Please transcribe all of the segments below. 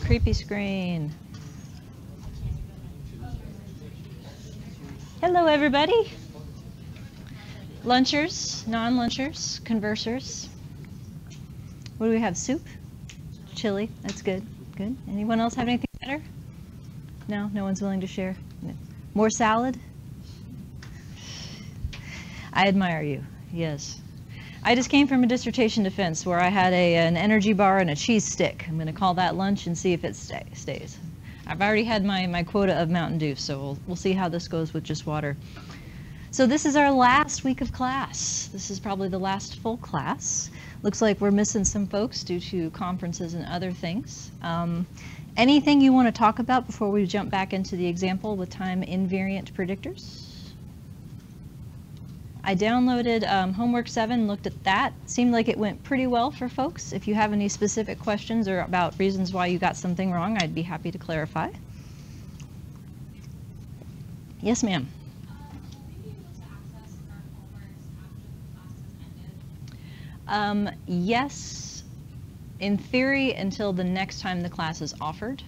creepy screen. Hello, everybody. Lunchers, non-lunchers, conversers. What do we have? Soup? Chili. That's good. Good. Anyone else have anything better? No? No one's willing to share? No. More salad? I admire you. Yes. I just came from a dissertation defense where I had an energy bar and a cheese stick. I'm going to call that lunch and see if it stays. I've already had my quota of Mountain Dew, so we'll see how this goes with just water. So this is our last week of class. This is probably the last full class. Looks like we're missing some folks due to conferences and other things. Anything you want to talk about before we jump back into the example with time invariant predictors? I downloaded homework 7, looked at that. Seemed like it went pretty well for folks. If you have any specific questions or about reasons why you got something wrong, I'd be happy to clarify. Yes, ma'am. Yes, in theory, until the next time the class is offered.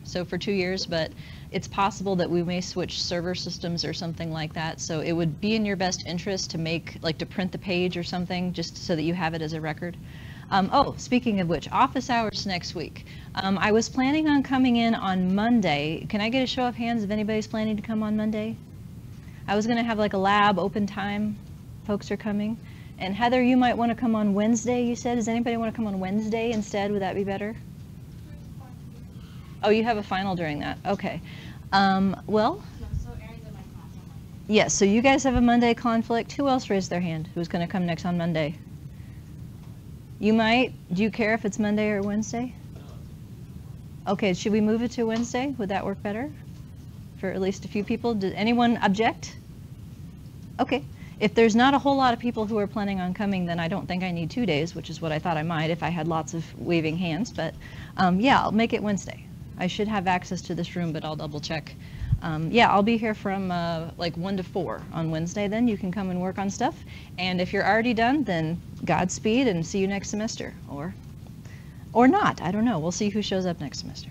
So for 2 years, but it's possible that we may switch server systems or something like that. So it would be in your best interest to to print the page or something, just so that you have it as a record. Oh, speaking of which, office hours next week. I was planning on coming in on Monday. Can I get a show of hands if anybody's planning to come on Monday? I was going to have like a lab open time. Folks are coming. And Heather, you might want to come on Wednesday, you said. Does anybody want to come on Wednesday instead? Would that be better? Oh, you have a final during that. Okay. Well, yes, so you guys have a Monday conflict. Who else raised their hand? Who's going to come next on Monday? You might. Do you care if it's Monday or Wednesday? Okay, should we move it to Wednesday? Would that work better for at least a few people? Did anyone object? Okay. If there's not a whole lot of people who are planning on coming, then I don't think I need 2 days, which is what I thought I might if I had lots of waving hands. But yeah, I'll make it Wednesday. I should have access to this room, but I'll double check. Yeah, I'll be here from like 1 to 4 on Wednesday. Then you can come and work on stuff. And if you're already done, then Godspeed and see you next semester. Or not. I don't know. We'll see who shows up next semester.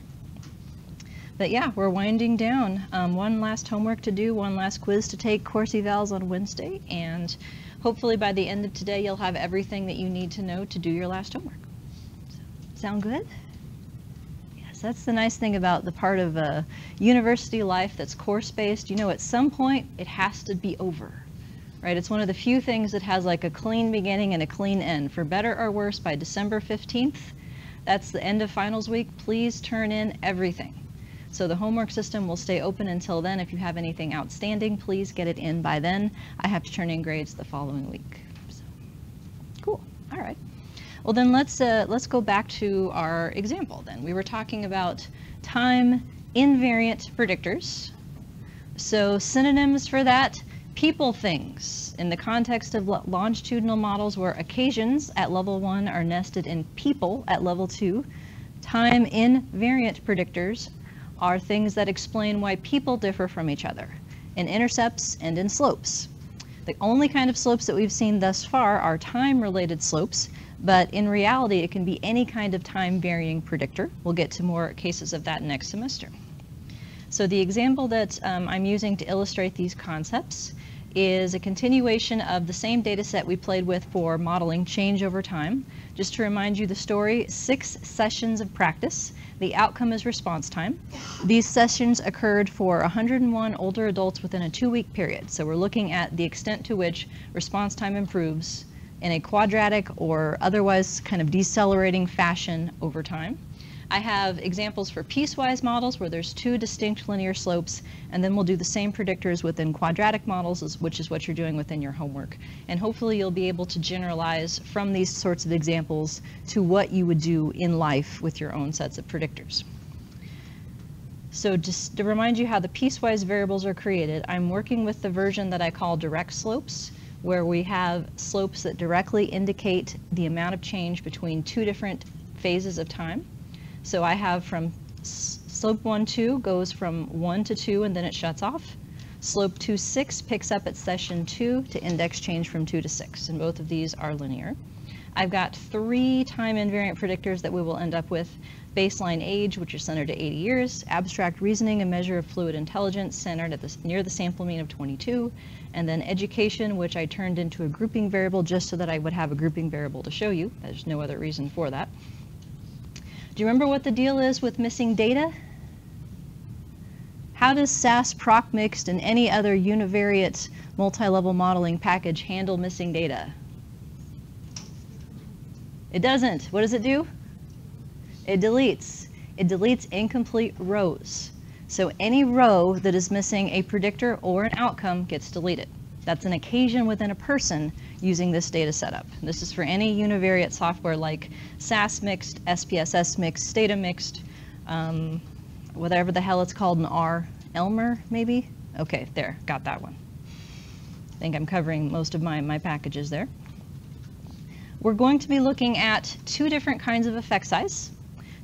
But yeah, we're winding down. One last homework to do, one last quiz to take, course evals on Wednesday, and hopefully by the end of today you'll have everything that you need to know to do your last homework. So, sound good? Yes, that's the nice thing about the part of university life that's course-based. You know, at some point it has to be over, right? It's one of the few things that has like a clean beginning and a clean end. For better or worse, by December 15th, that's the end of finals week. Please turn in everything. So the homework system will stay open until then. If you have anything outstanding, please get it in by then. I have to turn in grades the following week. So, cool. All right. Well, then let's go back to our example. Then we were talking about time invariant predictors. So synonyms for that: people things. In the context of longitudinal models, where occasions at level 1 are nested in people at level 2, time invariant predictors are things that explain why people differ from each other in intercepts and in slopes. The only kind of slopes that we've seen thus far are time-related slopes, but in reality it can be any kind of time-varying predictor. We'll get to more cases of that next semester. So the example that I'm using to illustrate these concepts is a continuation of the same data set we played with for modeling change over time. Just to remind you the story, 6 sessions of practice. The outcome is response time. These sessions occurred for 101 older adults within a 2-week period. So we're looking at the extent to which response time improves in a quadratic or otherwise kind of decelerating fashion over time. I have examples for piecewise models where there's 2 distinct linear slopes, and then we'll do the same predictors within quadratic models, which is what you're doing within your homework. And hopefully you'll be able to generalize from these sorts of examples to what you would do in life with your own sets of predictors. So just to remind you how the piecewise variables are created, I'm working with the version that I call direct slopes, where we have slopes that directly indicate the amount of change between 2 different phases of time. So I have from slope 1, 2 goes from 1 to 2 and then it shuts off. Slope 2, 6 picks up at session 2 to index change from 2 to 6, and both of these are linear. I've got 3 time invariant predictors that we will end up with. baseline age, which is centered at 80 years, abstract reasoning, a measure of fluid intelligence centered at near the sample mean of 22, and then education, which I turned into a grouping variable just so that I would have a grouping variable to show you. There's no other reason for that. Do you remember what the deal is with missing data? How does SAS proc mixed and any other univariate multi-level modeling package handle missing data? It doesn't. What does it do? It deletes. It deletes incomplete rows. So any row that is missing a predictor or an outcome gets deleted. That's an occasion within a person using this data setup. This is for any univariate software like SAS mixed, SPSS mixed, Stata mixed, whatever the hell it's called in R. Elmer, maybe? Okay, there, got that one. I think I'm covering most of my packages there. We're going to be looking at two different kinds of effect size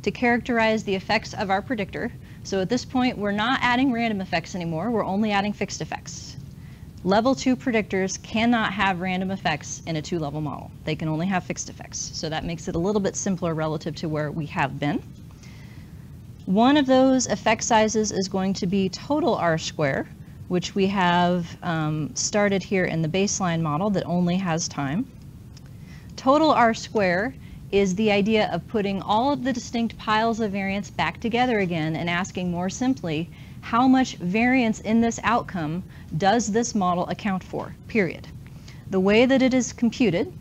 to characterize the effects of our predictor. So at this point, we're not adding random effects anymore, we're only adding fixed effects. Level 2 predictors cannot have random effects in a 2-level model. They can only have fixed effects. So that makes it a little bit simpler relative to where we have been. One of those effect sizes is going to be total R-square, which we have started here in the baseline model that only has time. Total R-square is the idea of putting all of the distinct piles of variance back together again and asking more simply, how much variance in this outcome does this model account for, period. The way that it is computed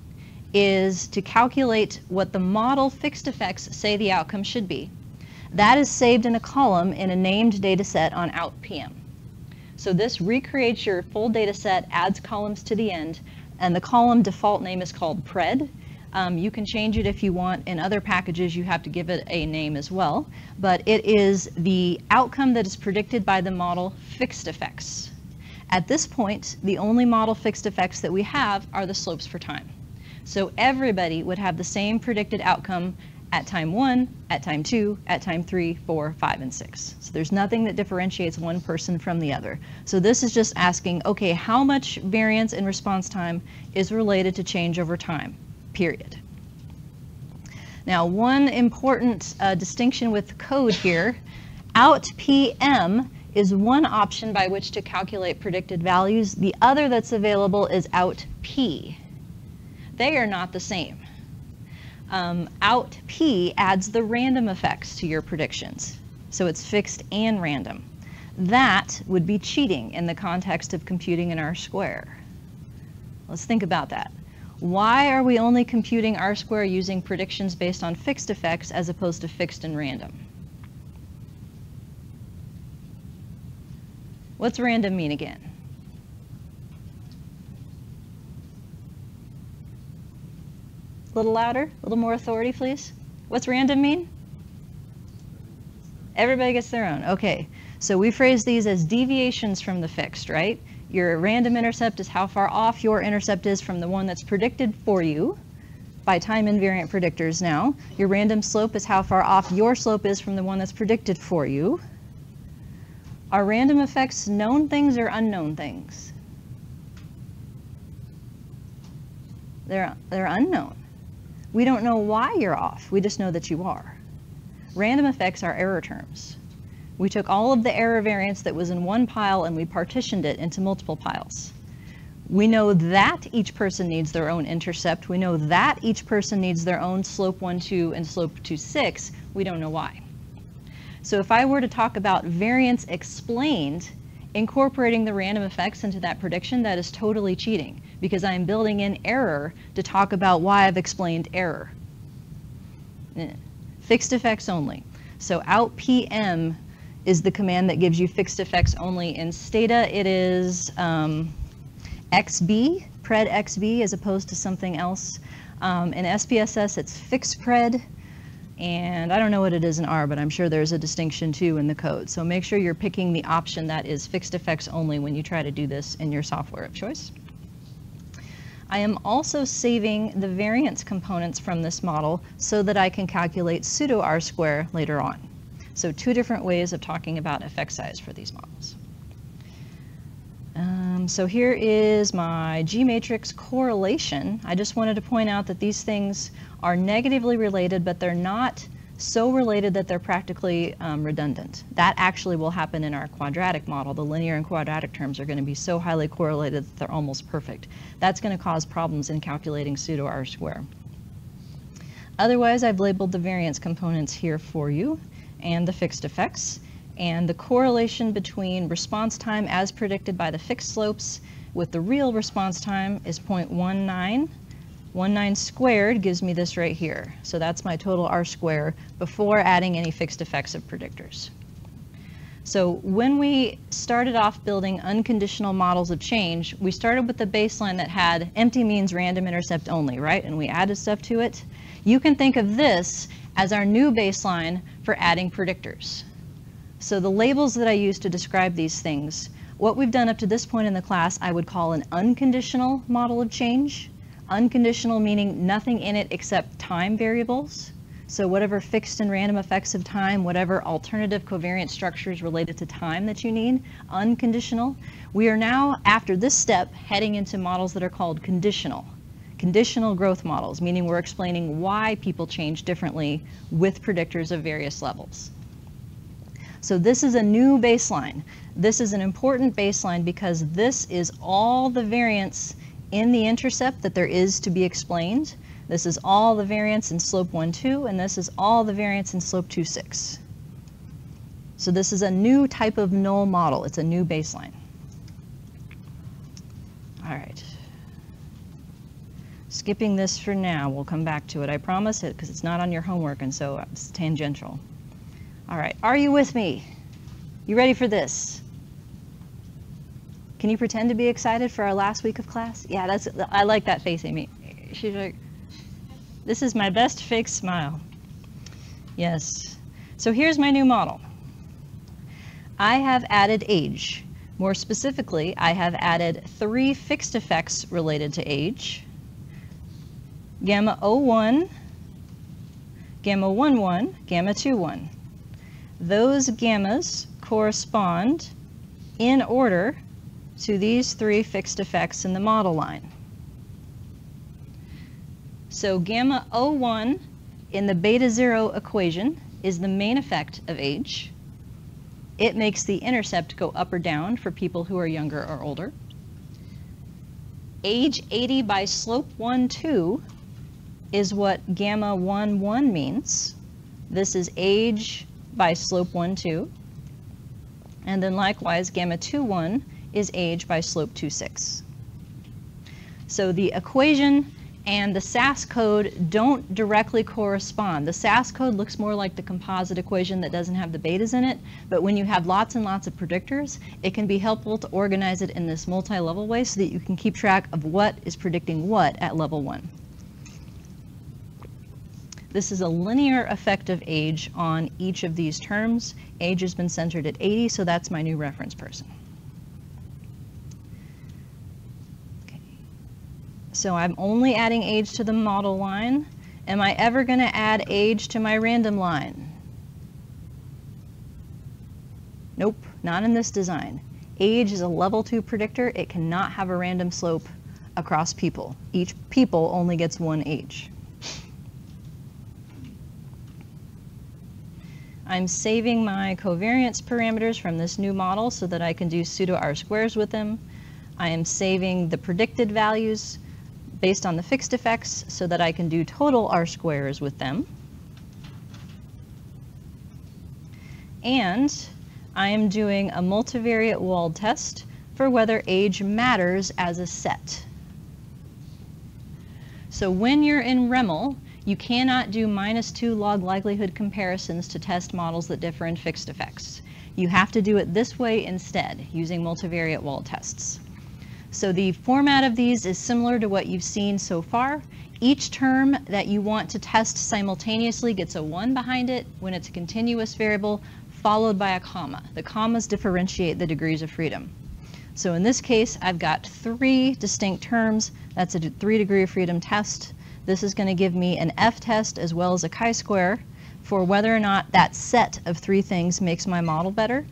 is to calculate what the model fixed effects say the outcome should be. That is saved in a column in a named data set on outPM. So this recreates your full data set, adds columns to the end, and the column default name is called pred. You can change it if you want. In other packages, you have to give it a name as well. But it is the outcome that is predicted by the model fixed effects. At this point, the only model fixed effects that we have are the slopes for time. So everybody would have the same predicted outcome at time 1, at time 2, at time 3, 4, 5, and 6. So there's nothing that differentiates one person from the other. So this is just asking, okay, how much variance in response time is related to change over time? Period. Now, one important distinction with code here, outPM is one option by which to calculate predicted values. The other that's available is outP. They are not the same. OutP adds the random effects to your predictions. So it's fixed and random. That would be cheating in the context of computing an R-square. Let's think about that. Why are we only computing R-square using predictions based on fixed effects as opposed to fixed and random? What's random mean again? A little louder, a little more authority, please. What's random mean? Everybody gets their own. Okay, so we phrase these as deviations from the fixed, right? Your random intercept is how far off your intercept is from the one that's predicted for you by time invariant predictors now. Your random slope is how far off your slope is from the one that's predicted for you. Are random effects known things or unknown things? They're unknown. We don't know why you're off. We just know that you are. Random effects are error terms. We took all of the error variance that was in one pile and we partitioned it into multiple piles. We know that each person needs their own intercept. We know that each person needs their own slope 1, 2, and slope 2, 6. We don't know why. So if I were to talk about variance explained, incorporating the random effects into that prediction, that is totally cheating because I'm building in error to talk about why I've explained error. Fixed effects only. So outPM is the command that gives you fixed effects only. In Stata, it is XB, pred XB, as opposed to something else. In SPSS, it's fixed pred, and I don't know what it is in R, but I'm sure there's a distinction too in the code. So make sure you're picking the option that is fixed effects only when you try to do this in your software of choice. I am also saving the variance components from this model so that I can calculate pseudo R-square later on. So two different ways of talking about effect size for these models. So here is my G-matrix correlation. I just wanted to point out that these things are negatively related, but they're not so related that they're practically redundant. That actually will happen in our quadratic model. The linear and quadratic terms are going to be so highly correlated that they're almost perfect. That's going to cause problems in calculating pseudo R-square. Otherwise, I've labeled the variance components here for you and the fixed effects. And the correlation between response time as predicted by the fixed slopes with the real response time is 0.19. 19 squared gives me this right here. So that's my total R-square before adding any fixed effects of predictors. So when we started off building unconditional models of change, we started with the baseline that had empty means random intercept only, right? And we added stuff to it. You can think of this as our new baseline for adding predictors. So the labels that I use to describe these things, what we've done up to this point in the class, I would call an unconditional model of change. Unconditional meaning nothing in it except time variables. So whatever fixed and random effects of time, whatever alternative covariance structures related to time that you need, unconditional. We are now, after this step, heading into models that are called conditional. Conditional growth models, meaning we're explaining why people change differently with predictors of various levels. So this is a new baseline. This is an important baseline because this is all the variance in the intercept that there is to be explained. This is all the variance in slope 1, 2, and this is all the variance in slope 2, 6. So this is a new type of null model. It's a new baseline. All right. Skipping this for now. We'll come back to it. I promise it because it's not on your homework and so it's tangential. All right. Are you with me? You ready for this? Can you pretend to be excited for our last week of class? Yeah, I like that face, Amy. She's like, this is my best fake smile. Yes. So here's my new model. I have added age. More specifically, I have added 3 fixed effects related to age. Gamma 01, gamma 11, gamma 21. Those gammas correspond in order to these 3 fixed effects in the model line. So gamma 01 in the beta 0 equation is the main effect of age. It makes the intercept go up or down for people who are younger or older. Age 80 by slope 1, 2 is what gamma 1, 1 means. This is age by slope 1, 2. And then likewise, gamma 2, 1 is age by slope 2, 6. So the equation and the SAS code don't directly correspond. The SAS code looks more like the composite equation that doesn't have the betas in it, but when you have lots and lots of predictors, it can be helpful to organize it in this multi-level way so that you can keep track of what is predicting what at level 1. This is a linear effect of age on each of these terms. Age has been centered at 80, so that's my new reference person. Okay. So I'm only adding age to the model line. Am I ever going to add age to my random line? Nope, not in this design. Age is a level 2 predictor. It cannot have a random slope across people. Each people only gets 1 age. I'm saving my covariance parameters from this new model so that I can do pseudo R-squares with them. I am saving the predicted values based on the fixed effects so that I can do total R-squares with them. And I am doing a multivariate walled test for whether age matters as a set. So when you're in REML, you cannot do -2 log likelihood comparisons to test models that differ in fixed effects. You have to do it this way instead, using multivariate walled tests. So the format of these is similar to what you've seen so far. Each term that you want to test simultaneously gets a 1 behind it when it's a continuous variable, followed by a comma. The commas differentiate the degrees of freedom. So in this case, I've got 3 distinct terms. That's a 3-degree of freedom test. This is going to give me an f-test as well as a chi-square for whether or not that set of 3 things makes my model better.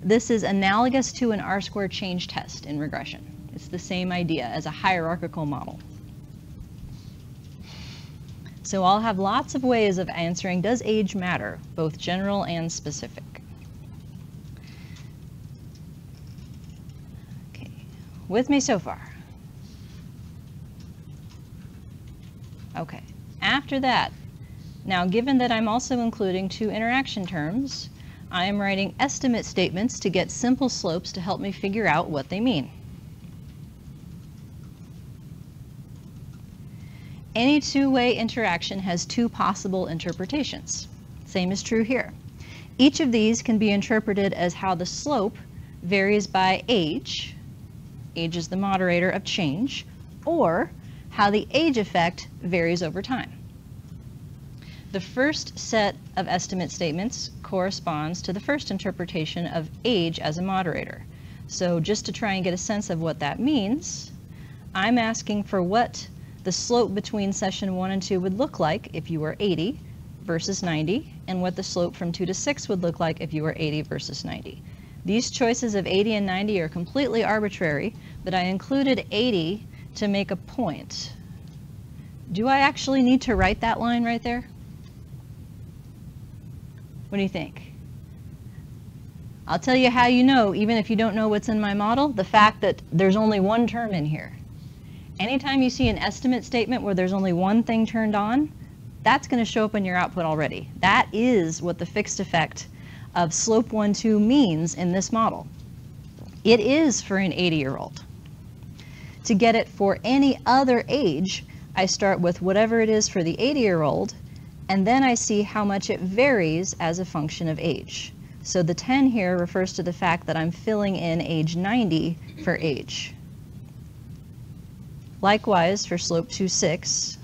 This is analogous to an R-square change test in regression. It's the same idea as a hierarchical model. So I'll have lots of ways of answering, does age matter, both general and specific? Okay, with me so far? Okay, after that, now given that I'm also including two interaction terms, I am writing estimate statements to get simple slopes to help me figure out what they mean. Any two-way interaction has two possible interpretations. Same is true here. Each of these can be interpreted as how the slope varies by age. Age is the moderator of change, or how the age effect varies over time. The first set of estimate statements corresponds to the first interpretation of age as a moderator. So just to try and get a sense of what that means, I'm asking for what the slope between session 1 and 2 would look like if you were 80 versus 90, and what the slope from 2 to 6 would look like if you were 80 versus 90. These choices of 80 and 90 are completely arbitrary, but I included 80 to make a point. Do I actually need to write that line right there? What do you think? I'll tell you how you know, even if you don't know what's in my model, the fact that there's only one term in here. Anytime you see an estimate statement where there's only one thing turned on, that's going to show up in your output already. That is what the fixed effect of slope 1, 2 means in this model. It is for an 80-year-old. To get it for any other age, I start with whatever it is for the 80-year-old, and then I see how much it varies as a function of age. So the 10 here refers to the fact that I'm filling in age 90 for age. Likewise, for slope 2, 6,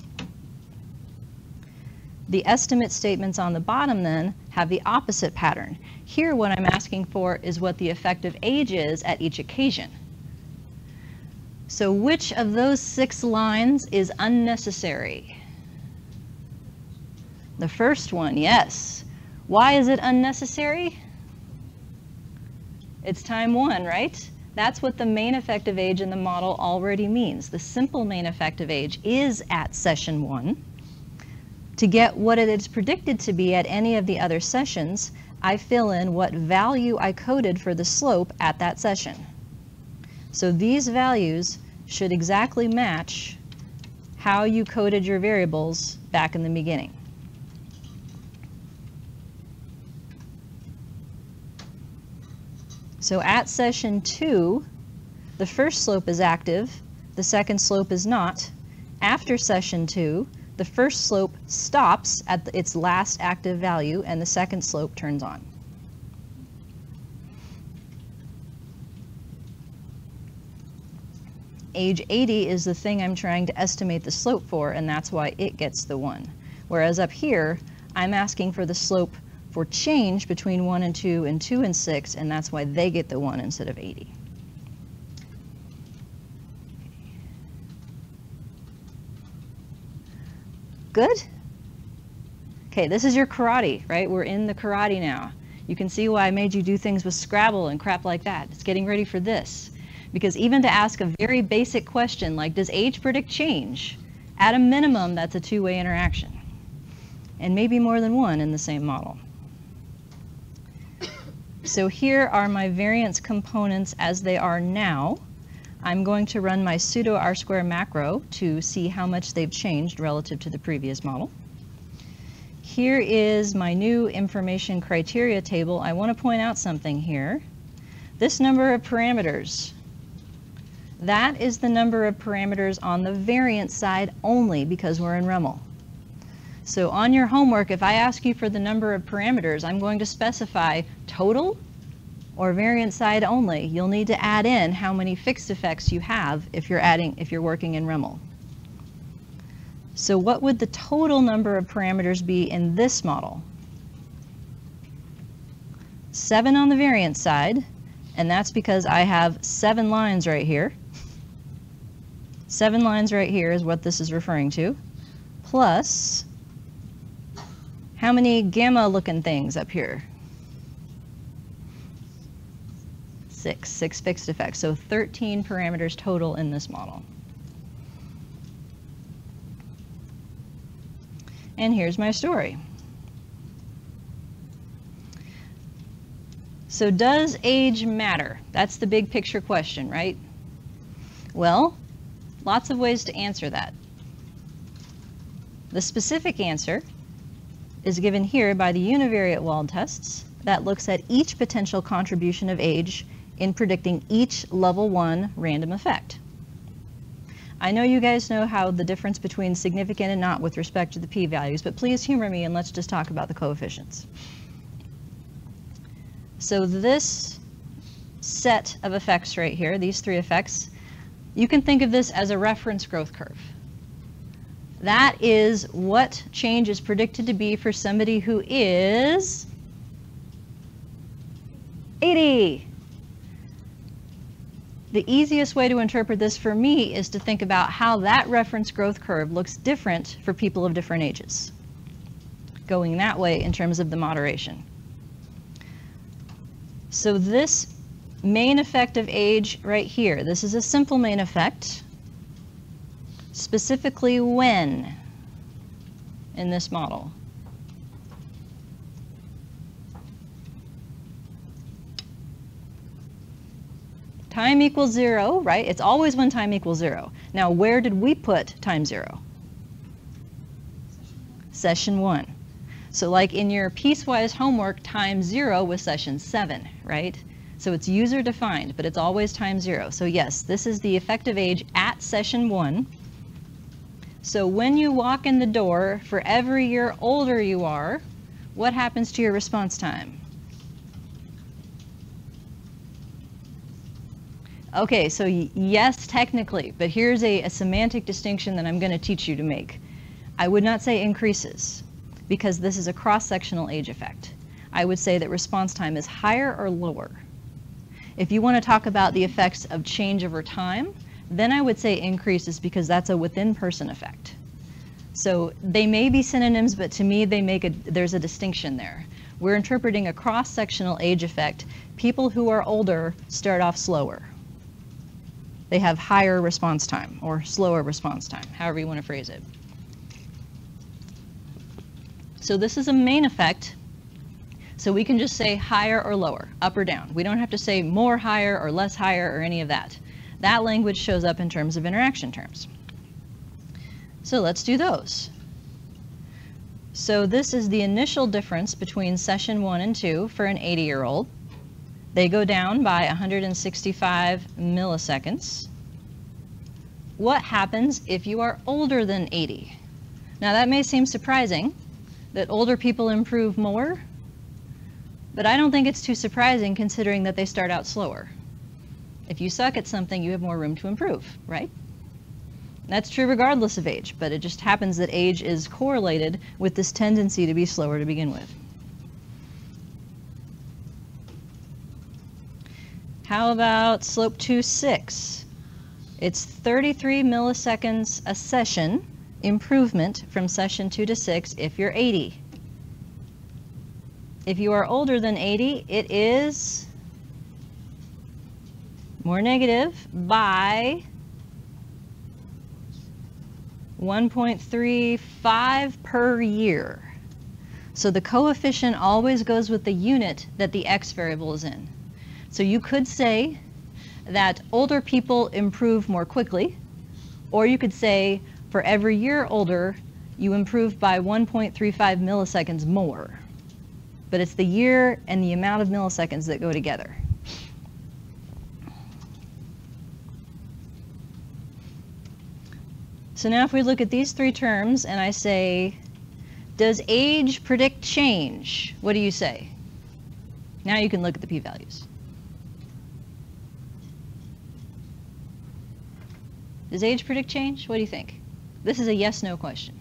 the estimate statements on the bottom then have the opposite pattern. Here what I'm asking for is what the effective age is at each occasion. So which of those 6 lines is unnecessary? The first one, yes. Why is it unnecessary? It's time 1, right? That's what the main effective age in the model already means. The simple main effective age is at session 1. To get what it is predicted to be at any of the other sessions, I fill in what value I coded for the slope at that session. So these values should exactly match how you coded your variables back in the beginning. So at session 2, the first slope is active, the second slope is not. After session 2, the first slope stops at its last active value and the second slope turns on. Age 80 is the thing I'm trying to estimate the slope for, and that's why it gets the 1. Whereas up here, I'm asking for the slope for change between 1 and 2 and 2 and 6, and that's why they get the 1 instead of 80. Good? Okay, this is your karate, right? We're in the karate now. You can see why I made you do things with Scrabble and crap like that. It's getting ready for this. Because even to ask a very basic question like, does age predict change? At a minimum, that's a two-way interaction. And maybe more than one in the same model. So here are my variance components as they are now. I'm going to run my pseudo Rsquare macro to see how much they've changed relative to the previous model. Here is my new information criteria table. I want to point out something here. This number of parameters, that is the number of parameters on the variance side only because we're in REML. So on your homework, if I ask you for the number of parameters, I'm going to specify total or variance side only. You'll need to add in how many fixed effects you have if you're working in REML. So what would the total number of parameters be in this model? 7 on the variance side, and that's because I have 7 lines right here. 7 lines right here is what this is referring to, plus how many gamma looking things up here? 6 fixed effects, so 13 parameters total in this model. And here's my story. So does age matter? That's the big picture question, right? Well, lots of ways to answer that. The specific answer is given here by the univariate Wald tests that looks at each potential contribution of age in predicting each level 1 random effect. I know you guys know how the difference between significant and not with respect to the p-values, but please humor me and let's just talk about the coefficients. So this set of effects right here, these 3 effects, you can think of this as a reference growth curve. That is what change is predicted to be for somebody who is 80. The easiest way to interpret this for me is to think about how that reference growth curve looks different for people of different ages, going that way in terms of the moderation. So this main effect of age right here, this is a simple main effect, specifically when in this model. Time equals 0, right? It's always when time equals 0. Now, where did we put time 0? Session 1. So like in your piecewise homework, time 0 was session 7, right? So it's user defined, but it's always time 0. So yes, this is the effective age at session 1. So when you walk in the door, for every year older you are, what happens to your response time? Okay, so yes, technically, but here's a semantic distinction that I'm going to teach you to make. I would not say increases, because this is a cross-sectional age effect. I would say that response time is higher or lower. If you want to talk about the effects of change over time, then I would say increases because that's a within-person effect. So they may be synonyms, but to me there's a distinction there. We're interpreting a cross-sectional age effect. People who are older start off slower. They have higher response time or slower response time, however you want to phrase it. So this is a main effect, so we can just say higher or lower, up or down. We don't have to say more higher or less higher or any of that. That language shows up in terms of interaction terms. So let's do those. So this is the initial difference between session 1 and 2 for an 80-year-old. They go down by 165 milliseconds. What happens if you are older than 80? Now that may seem surprising, that older people improve more, but I don't think it's too surprising considering that they start out slower. If you suck at something, you have more room to improve, right? That's true regardless of age, but it just happens that age is correlated with this tendency to be slower to begin with. How about slope 2-6? It's 33 milliseconds a session improvement from session 2 to 6 if you're 80. If you are older than 80, it is more negative by 1.35 per year. So the coefficient always goes with the unit that the x variable is in. So you could say that older people improve more quickly, or you could say for every year older, you improve by 1.35 milliseconds more. But it's the year and the amount of milliseconds that go together. So now if we look at these 3 terms and I say, does age predict change? What do you say? Now you can look at the p-values. Does age predict change? What do you think? This is a yes/no question.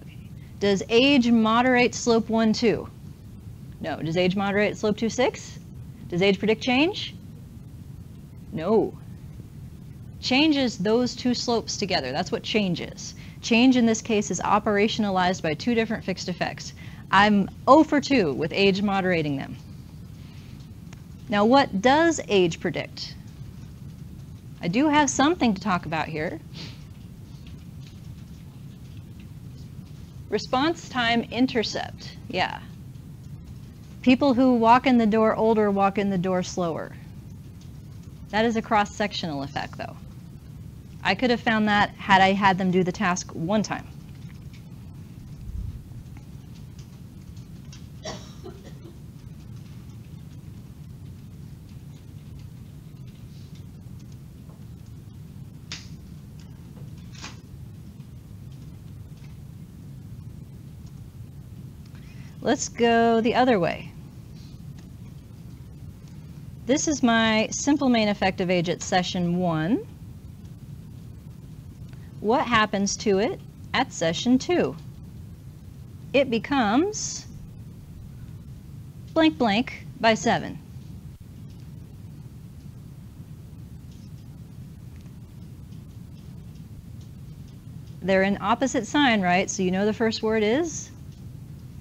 Okay. Does age moderate slope 1-2? No. Does age moderate slope 2-6? Does age predict change? No. Changes those 2 slopes together. That's what change is. Change in this case is operationalized by 2 different fixed effects. I'm 0 for 2 with age moderating them. Now what does age predict? I do have something to talk about here. Response time intercept, yeah. People who walk in the door older walk in the door slower. That is a cross-sectional effect, though. I could have found that had I had them do the task one time. Let's go the other way. This is my simple main effective age at session 1. What happens to it at session 2? It becomes blank blank by 7. They're in opposite sign, right? So you know the first word is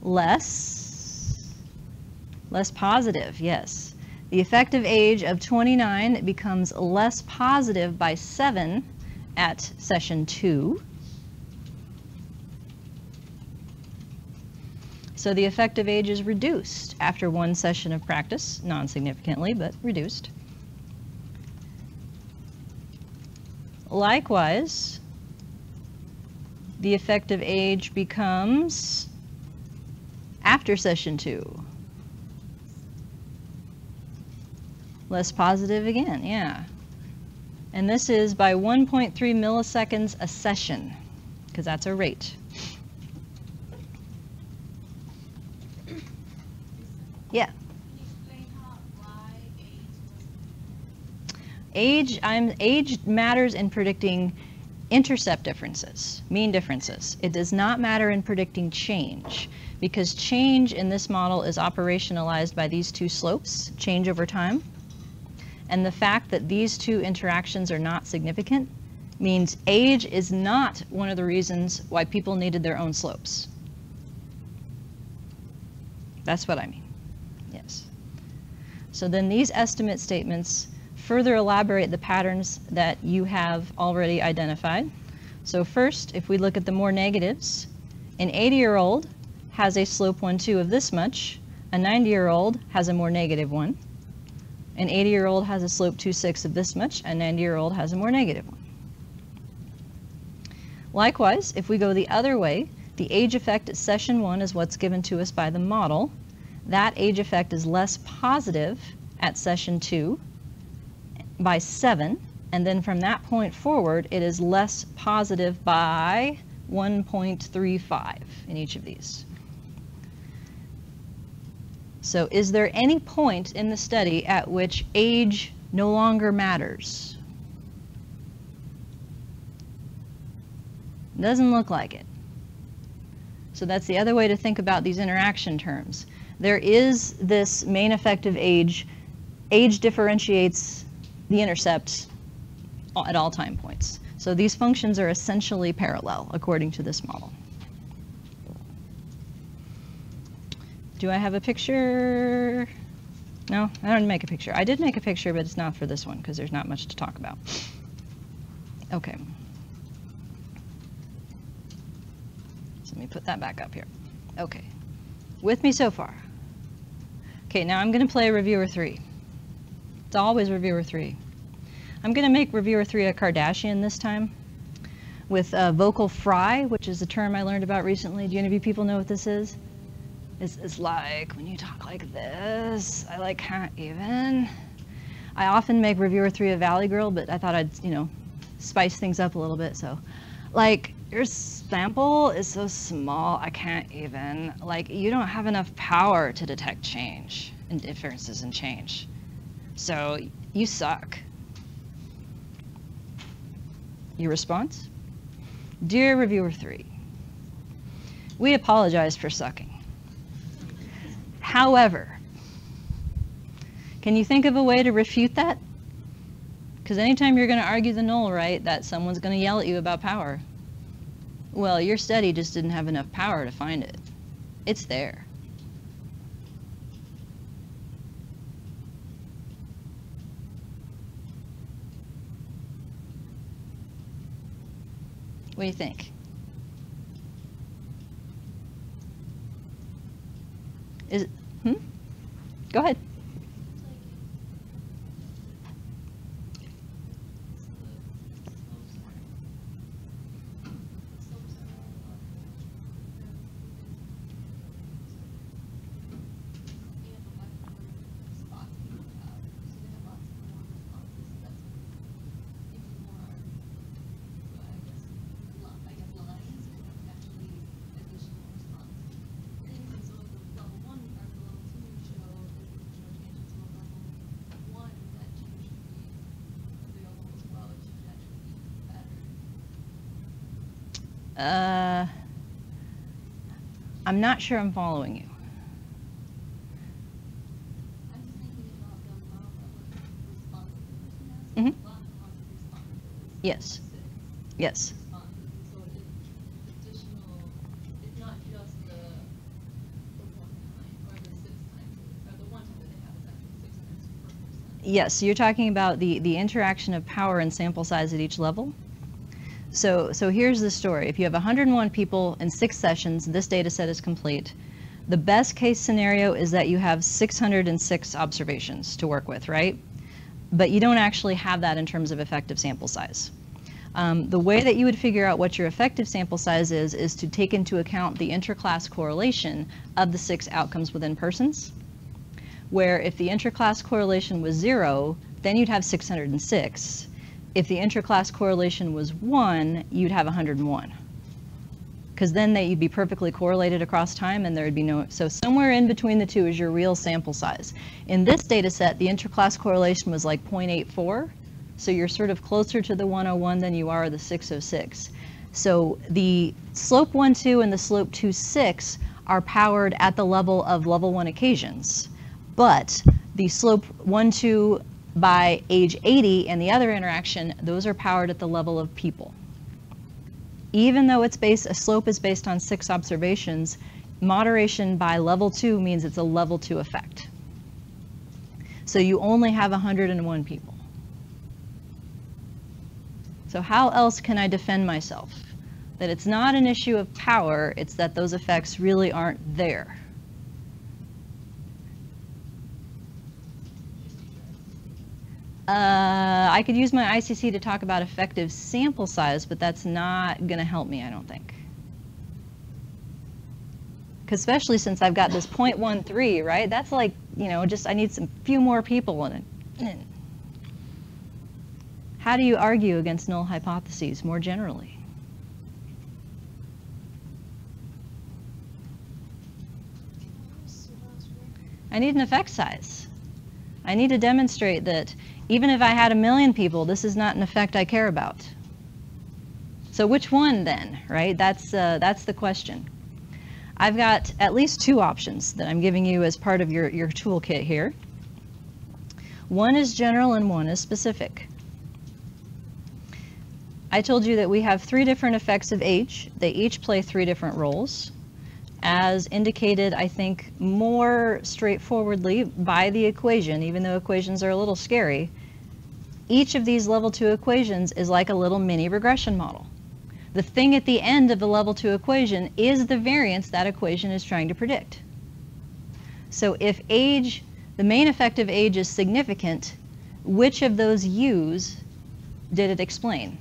less positive, yes. The effective age of 29 becomes less positive by 7 at session 2. So the effective age is reduced after one session of practice, non-significantly, but reduced. Likewise, the effective age becomes after session 2. Less positive again, yeah. And this is by 1.3 milliseconds a session, because that's a rate. Yeah. Can you explain why age was... Age matters in predicting intercept differences, mean differences. It does not matter in predicting change, because change in this model is operationalized by these two slopes, change over time. And the fact that these two interactions are not significant means age is not one of the reasons why people needed their own slopes. That's what I mean, yes. So then these estimate statements further elaborate the patterns that you have already identified. So first, if we look at the more negatives, an 80-year-old has a slope 1, 2 of this much, a 90-year-old has a more negative one. An 80-year-old has a slope 2, 6 of this much, a 90-year-old has a more negative one. Likewise, if we go the other way, the age effect at session 1 is what's given to us by the model. That age effect is less positive at session 2 by 7, and then from that point forward, it is less positive by 1.35 in each of these. So is there any point in the study at which age no longer matters? Doesn't look like it. So that's the other way to think about these interaction terms. There is this main effective age. Age differentiates the intercept at all time points. So these functions are essentially parallel according to this model. Do I have a picture? No, I don't make a picture. I did make a picture, but it's not for this one because there's not much to talk about. Okay. So let me put that back up here. Okay. With me so far? Okay, now I'm going to play reviewer 3. It's always reviewer 3. I'm going to make reviewer 3 a Kardashian this time with vocal fry, which is a term I learned about recently. Do any of you people know what this is? It's like when you talk like this, I like can't even. I often make reviewer 3 a Valley Girl, but I thought I'd, spice things up a little bit. So, like, your sample is so small, I can't even. Like, you don't have enough power to detect change and differences in change. So, you suck. Your response? Dear reviewer 3, we apologize for sucking. However, can you think of a way to refute that? Because anytime you're going to argue the null, right, that someone's going to yell at you about power. Well, your study just didn't have enough power to find it. It's there. What do you think? Is it, Go ahead. I'm not sure I'm following you. I'm just thinking about the amount of responses. Mhm. A lot of responses. Yes. Yes. Responses. So it's additional, it's not just the 1 time or the 6 times, or the 1 time that they have is actually 6 times per percent. Yes, you're talking about the interaction of power and sample size at each level. So here's the story. If you have 101 people in 6 sessions, this data set is complete. The best case scenario is that you have 606 observations to work with, right? But you don't actually have that in terms of effective sample size. The way that you would figure out what your effective sample size is to take into account the interclass correlation of the 6 outcomes within persons, where if the interclass correlation was 0, then you'd have 606. If the interclass correlation was 1, you'd have 101. Because then you'd be perfectly correlated across time and there would be no, so somewhere in between the two is your real sample size. In this data set, the interclass correlation was like 0.84, so you're sort of closer to the 101 than you are the 606. So the slope 1-2 and the slope 2-6 are powered at the level of level 1 occasions, but the slope 1-2 by age 80 and the other interaction, those are powered at the level of people. Even though it's a slope is based on 6 observations, moderation by level 2 means it's a level 2 effect. So you only have 101 people. So how else can I defend myself? That it's not an issue of power, it's that those effects really aren't there. I could use my ICC to talk about effective sample size, but that's not going to help me, I don't think. Because especially since I've got this 0.13, right? That's like, you know, just I need some few more people in it. How do you argue against null hypotheses more generally? I need an effect size. I need to demonstrate that even if I had 1 million people, this is not an effect I care about. So which one then, right? That's the question. I've got at least 2 options that I'm giving you as part of your toolkit here. One is general and one is specific. I told you that we have 3 different effects of age. They each play 3 different roles. As indicated, I think, more straightforwardly by the equation, even though equations are a little scary, each of these level 2 equations is like a little mini regression model. The thing at the end of the level 2 equation is the variance that equation is trying to predict. So if age, the main effect of age is significant, which of those U's did it explain?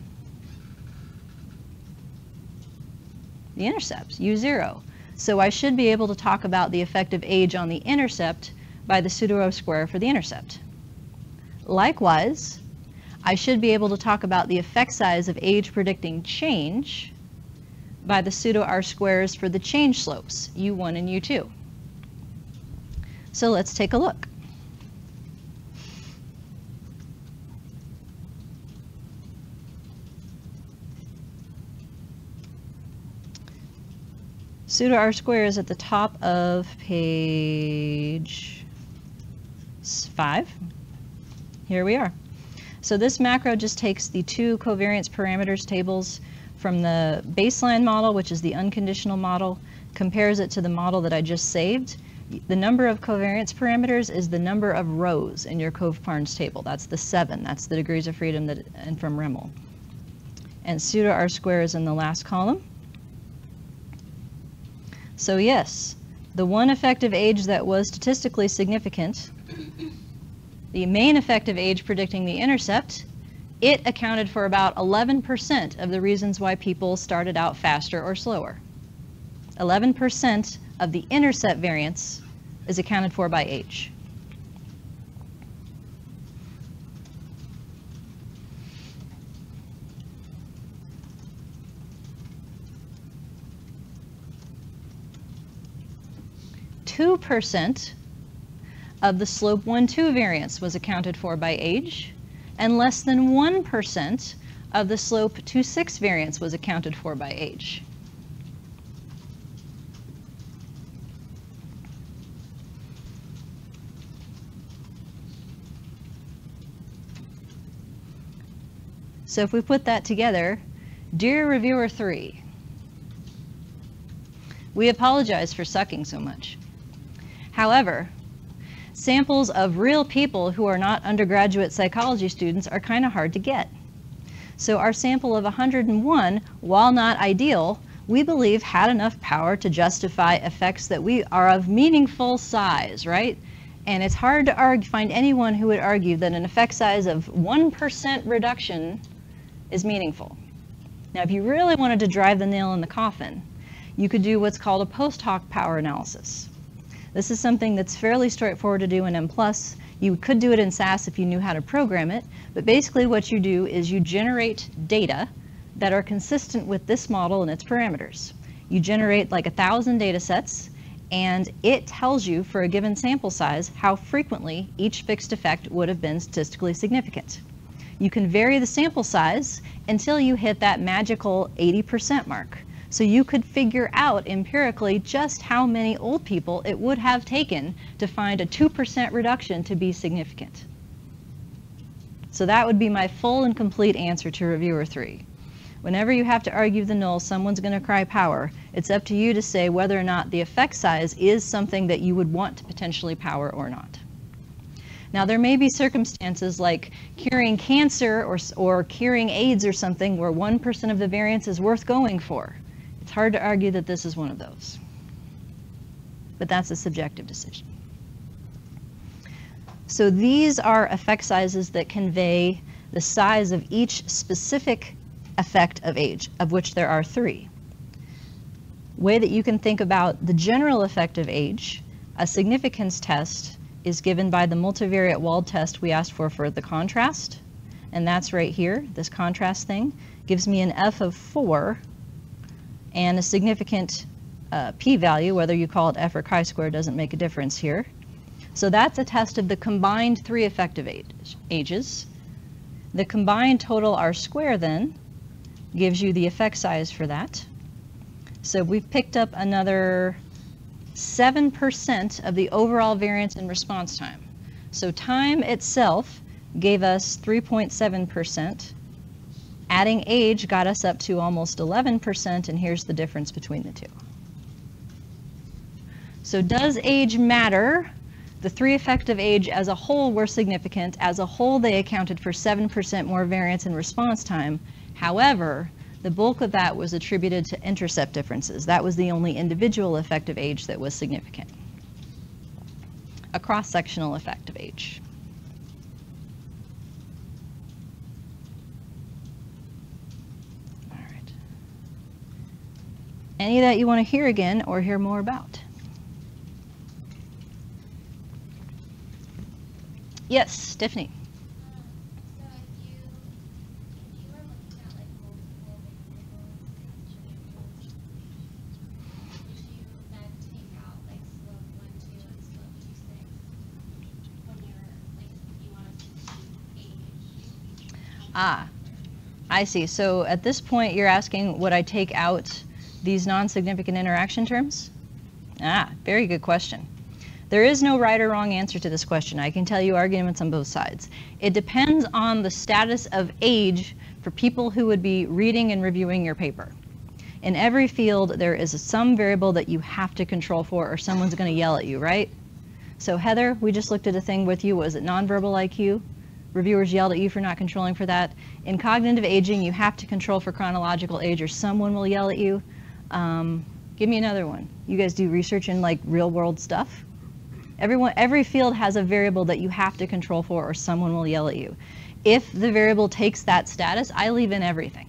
The intercepts, U0. So I should be able to talk about the effect of age on the intercept by the pseudo Rsquare for the intercept. Likewise, I should be able to talk about the effect size of age predicting change by the pseudo R-squares for the change slopes, U1 and U2. So let's take a look. Pseudo R-square is at the top of page 5. Here we are. So this macro just takes the 2 covariance parameters tables from the baseline model, which is the unconditional model, compares it to the model that I just saved. The number of covariance parameters is the number of rows in your Cove-Parnes table. That's the 7. That's the degrees of freedom and from Rimmel. and pseudo R-square is in the last column. So yes, the one effective age that was statistically significant, the main effective age predicting the intercept, it accounted for about 11% of the reasons why people started out faster or slower. 11% of the intercept variance is accounted for by age. Two percent of the slope 1-2 variance was accounted for by age, and less than 1% of the slope 2-6 variance was accounted for by age. So if we put that together, dear reviewer 3, we apologize for sucking so much. However, samples of real people who are not undergraduate psychology students are kind of hard to get. So our sample of 101, while not ideal, we believe had enough power to justify effects that we are of meaningful size, right? And it's hard to find anyone who would argue that an effect size of 1% reduction is meaningful. Now, if you really wanted to drive the nail in the coffin, you could do what's called a post hoc power analysis. This is something that's fairly straightforward to do in M+. You could do it in SAS if you knew how to program it, but basically what you do is you generate data that are consistent with this model and its parameters. You generate like 1,000 data sets, and it tells you for a given sample size how frequently each fixed effect would have been statistically significant. You can vary the sample size until you hit that magical 80% mark. So you could figure out empirically just how many old people it would have taken to find a 2% reduction to be significant. So that would be my full and complete answer to reviewer 3. Whenever you have to argue the null, someone's going to cry power. It's up to you to say whether or not the effect size is something that you would want to potentially power or not. Now, there may be circumstances like curing cancer or curing AIDS or something where 1% of the variance is worth going for. It's hard to argue that this is one of those. But that's a subjective decision. So these are effect sizes that convey the size of each specific effect of age, of which there are 3. Way that you can think about the general effect of age, a significance test is given by the multivariate Wald test we asked for the contrast, and that's right here. This contrast thing gives me an F of 4 and a significant p-value, whether you call it F or chi-square doesn't make a difference here. So that's a test of the combined 3 effective ages. The combined total R-square then gives you the effect size for that. So we've picked up another 7% of the overall variance in response time. So time itself gave us 3.7%. Adding age got us up to almost 11%, and here's the difference between the two. So does age matter? The 3 effective age as a whole were significant. As a whole, they accounted for 7% more variance in response time. However, the bulk of that was attributed to intercept differences. That was the only individual effective age that was significant. A cross-sectional effective age. All right. Any that you want to hear again or hear more about? Yes, Tiffany. Ah, I see. So at this point, you're asking, would I take out these non-significant interaction terms? Ah, very good question. There is no right or wrong answer to this question. I can tell you arguments on both sides. It depends on the status of age for people who would be reading and reviewing your paper. In every field, there is some variable that you have to control for, or someone's going to yell at you, right? So Heather, we just looked at a thing with you. Was it nonverbal IQ? reviewers yelled at you for not controlling for that. In cognitive aging, you have to control for chronological age or someone will yell at you. Give me another one. You guys do research in like real world stuff? Every field has a variable that you have to control for or someone will yell at you. If the variable takes that status, I leave in everything.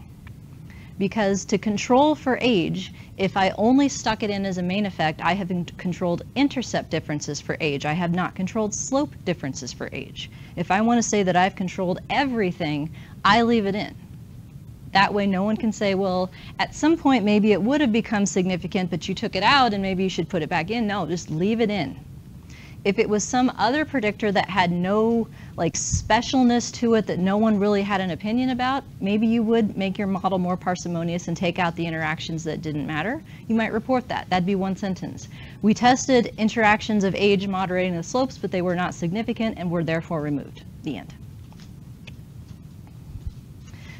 Because to control for age, if I only stuck it in as a main effect, I have controlled intercept differences for age. I have not controlled slope differences for age. If I want to say that I've controlled everything, I leave it in. That way no one can say, well, at some point maybe it would have become significant, but you took it out and maybe you should put it back in. No, just leave it in. If it was some other predictor that had no like specialness to it that no one really had an opinion about, maybe you would make your model more parsimonious and take out the interactions that didn't matter. You might report that. That'd be one sentence. We tested interactions of age moderating the slopes, but they were not significant and were therefore removed. The end.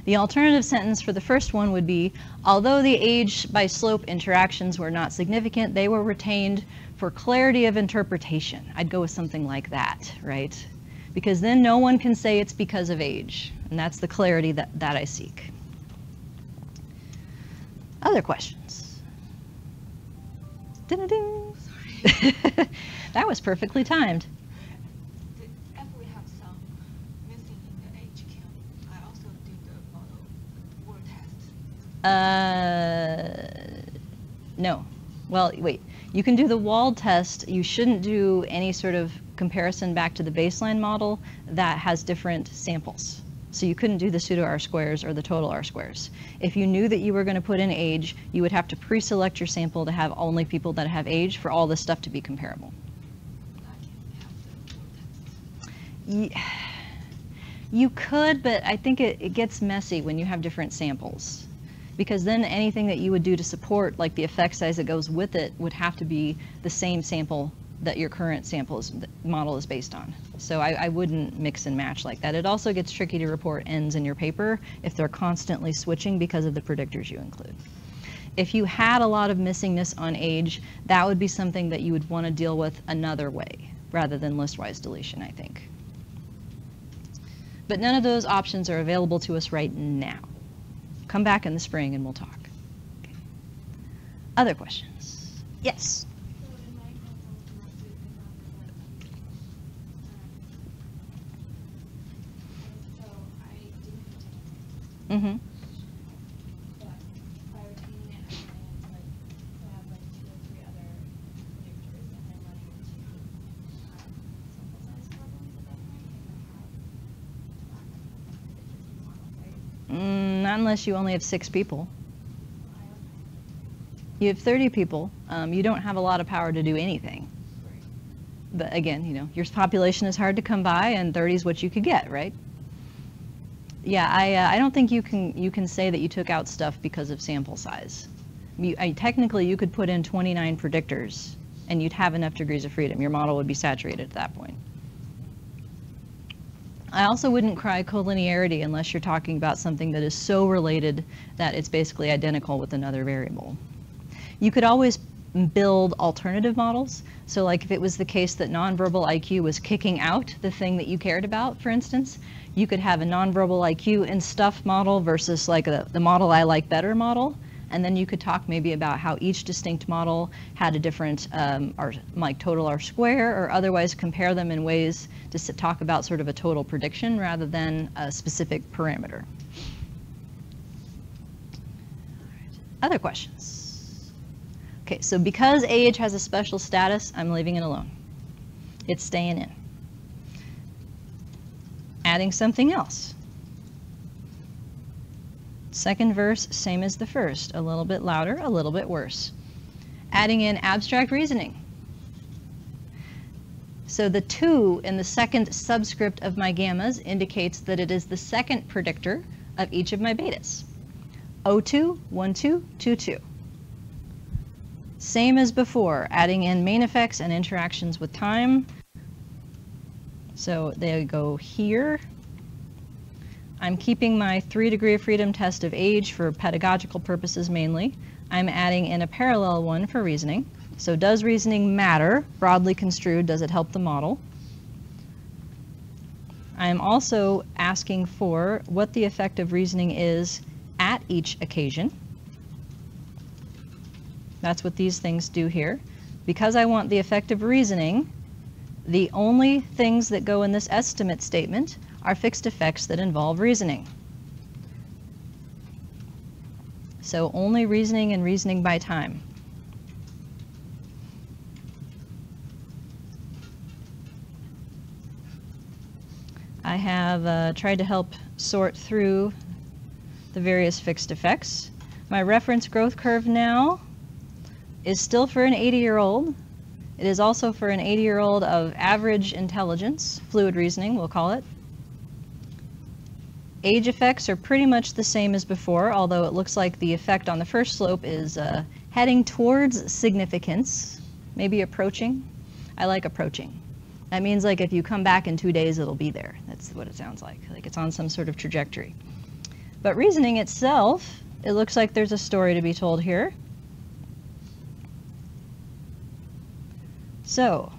The alternative sentence for the first one would be, although the age by slope interactions were not significant, they were retained for clarity of interpretation. I'd go with something like that, right? Because then no one can say it's because of age, and that's the clarity that I seek. Other questions? Ding-a-ding. Sorry. That was perfectly timed. If we have some missing in the age count, I also did the model word test. No. Well, wait. You can do the walled test. You shouldn't do any sort of comparison back to the baseline model that has different samples. So you couldn't do the pseudo R-squares or the total R-squares. If you knew that you were going to put in age, you would have to pre-select your sample to have only people that have age for all this stuff to be comparable. You could, but I think it gets messy when you have different samples. Because then anything that you would do to support, like the effect size that goes with it, would have to be the same sample that your current model is based on. So I wouldn't mix and match like that. It also gets tricky to report ends in your paper if they're constantly switching because of the predictors you include. If you had a lot of missingness on age, that would be something that you would want to deal with another way, rather than list-wise deletion, I think. But none of those options are available to us right now. Come back in the spring and we'll talk. Okay. Other questions? Yes? So in my example from last week, so I didn't retain it. But by retaining it, I managed to have like 2 or 3 other predictors and then running into sample size problems at that point if I have predictors in the model, right? Not unless you only have 6 people. You have 30 people. You don't have a lot of power to do anything. But again, you know, your population is hard to come by, and 30 is what you could get, right? Yeah, I don't think you can say that you took out stuff because of sample size. Technically, you could put in 29 predictors, and you'd have enough degrees of freedom. Your model would be saturated at that point. I also wouldn't cry collinearity unless you're talking about something that is so related that it's basically identical with another variable. You could always build alternative models. So like if it was the case that nonverbal IQ was kicking out the thing that you cared about, for instance, you could have a nonverbal IQ and stuff model versus like the model I like better model. And then you could talk maybe about how each distinct model had a different, like total R-square, or otherwise compare them in ways to talk about sort of a total prediction rather than a specific parameter. Other questions? Okay, so because age has a special status, I'm leaving it alone. It's staying in. Adding something else. Second verse, same as the first, a little bit louder, a little bit worse. Adding in abstract reasoning. So the 2 in the second subscript of my gammas indicates that it is the second predictor of each of my betas. 02, 12, 22. Same as before, adding in main effects and interactions with time. So they go here. I'm keeping my 3 degree of freedom test of age for pedagogical purposes mainly. I'm adding in a parallel one for reasoning. So does reasoning matter? Broadly construed, does it help the model? I'm also asking for what the effect of reasoning is at each occasion. That's what these things do here. Because I want the effect of reasoning, the only things that go in this estimate statement are fixed effects that involve reasoning. So only reasoning and reasoning by time. I have tried to help sort through the various fixed effects. My reference growth curve now is still for an 80-year-old. It is also for an 80-year-old of average intelligence, fluid reasoning we'll call it. Age effects are pretty much the same as before, although it looks like the effect on the first slope is heading towards significance, maybe approaching. I like approaching. That means like if you come back in 2 days, it'll be there. That's what it sounds like it's on some sort of trajectory. But reasoning itself, it looks like there's a story to be told here. So,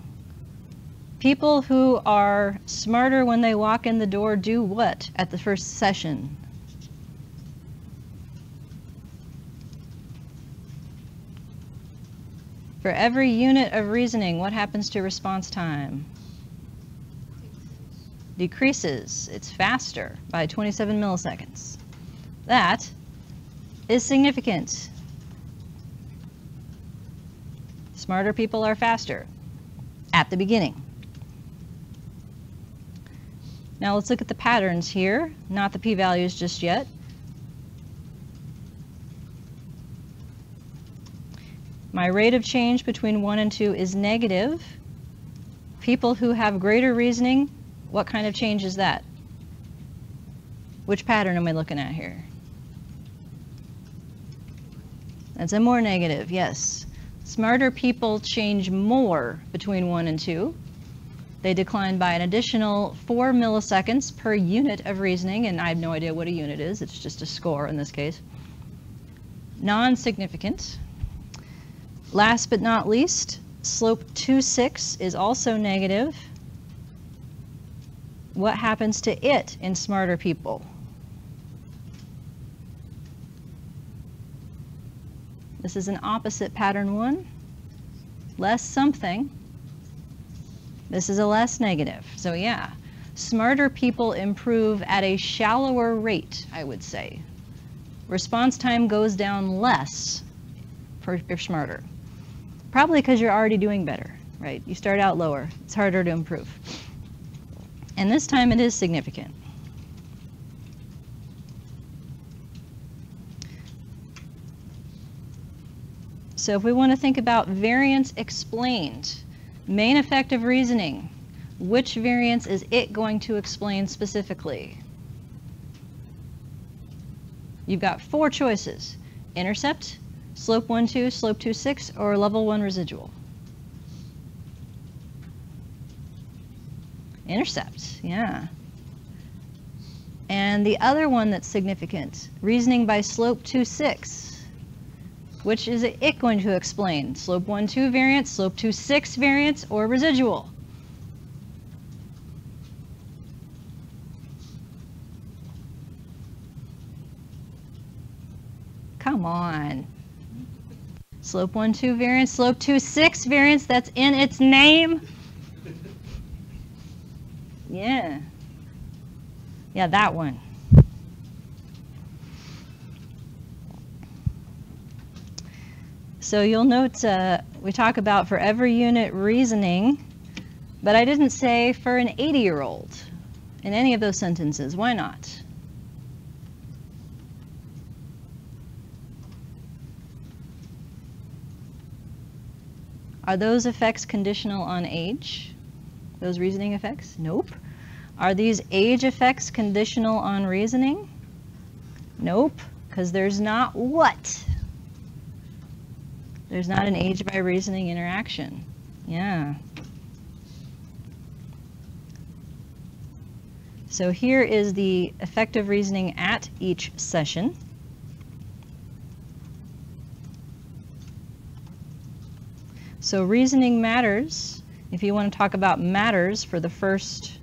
people who are smarter when they walk in the door do what at the first session? For every unit of reasoning, what happens to response time? Decreases. It's faster by 27 milliseconds. That is significant. Smarter people are faster at the beginning. Now let's look at the patterns here, not the p-values just yet. My rate of change between 1 and 2 is negative. People who have greater reasoning, what kind of change is that? Which pattern am I looking at here? That's a more negative, yes. Smarter people change more between 1 and 2. They decline by an additional 4 milliseconds per unit of reasoning, and I have no idea what a unit is. It's just a score in this case. Non-significant. Last but not least, slope 2.6 is also negative. What happens to it in smarter people? This is an opposite pattern 1. Less something. This is a less negative. So yeah, smarter people improve at a shallower rate, I would say. Response time goes down less if you're smarter. Probably because you're already doing better, right? You start out lower. It's harder to improve. And this time it is significant. So if we want to think about variance explained, main effect of reasoning, which variance is it going to explain specifically? You've got 4 choices: intercept, slope 1.2, slope 2.6, or level 1 residual. Intercept, yeah. And the other one that's significant, reasoning by slope 2.6. Which is it going to explain? Slope 1.2 variance, slope 2.6 variance, or residual? Come on. Slope 1.2 variance, slope 2.6 variance, that's in its name. Yeah. Yeah, that one. So you'll note we talk about for every unit reasoning, but I didn't say for an 80-year-old in any of those sentences. Why not? Are those effects conditional on age? Those reasoning effects? Nope. Are these age effects conditional on reasoning? Nope, because there's not what? There's not an age by reasoning interaction. Yeah. So here is the effective reasoning at each session. So reasoning matters, if you want to talk about matters for the first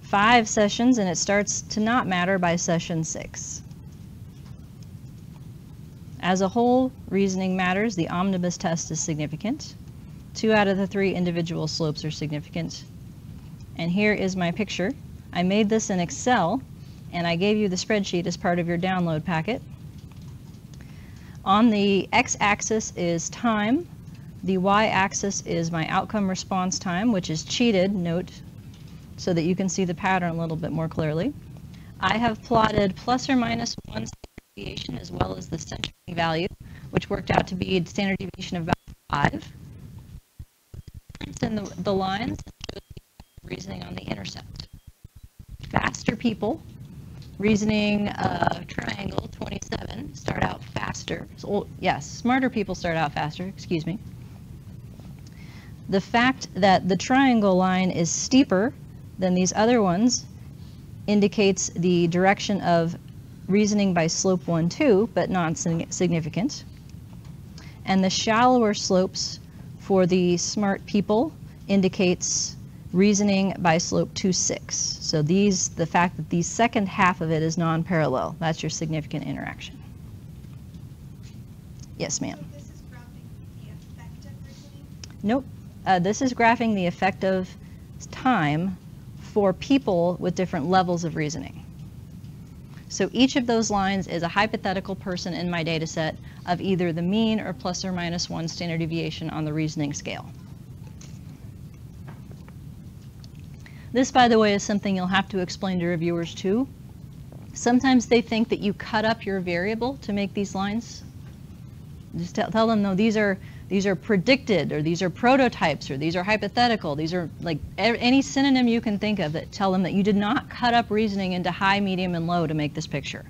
5 sessions, and it starts to not matter by session 6. As a whole, reasoning matters. The omnibus test is significant. 2 out of the 3 individual slopes are significant. And here is my picture. I made this in Excel, and I gave you the spreadsheet as part of your download packet. On the x-axis is time. The y-axis is my outcome response time, which is cheated, note, so that you can see the pattern a little bit more clearly. I have plotted plus or minus 1 standard deviation as well as the centering value, which worked out to be a standard deviation of about 5. In the lines shows the reasoning on the intercept. Faster people, reasoning triangle 27, start out faster. So, yes, smarter people start out faster, excuse me. The fact that the triangle line is steeper than these other ones indicates the direction of reasoning by slope 1, 2, but non-significant. And the shallower slopes for the smart people indicates reasoning by slope 2, 6. So the fact that the second half of it is non-parallel, that's your significant interaction. Yes, ma'am. So this is graphing the effect of reasoning? Nope. This is graphing the effect of time for people with different levels of reasoning. So each of those lines is a hypothetical person in my data set of either the mean or plus or minus 1 standard deviation on the reasoning scale. This, by the way, is something you'll have to explain to reviewers too. Sometimes they think that you cut up your variable to make these lines. Just tell them, no, these are predicted, or these are prototypes, or these are hypothetical. These are like any synonym you can think of that tell them that you did not cut up reasoning into high, medium, and low to make this picture.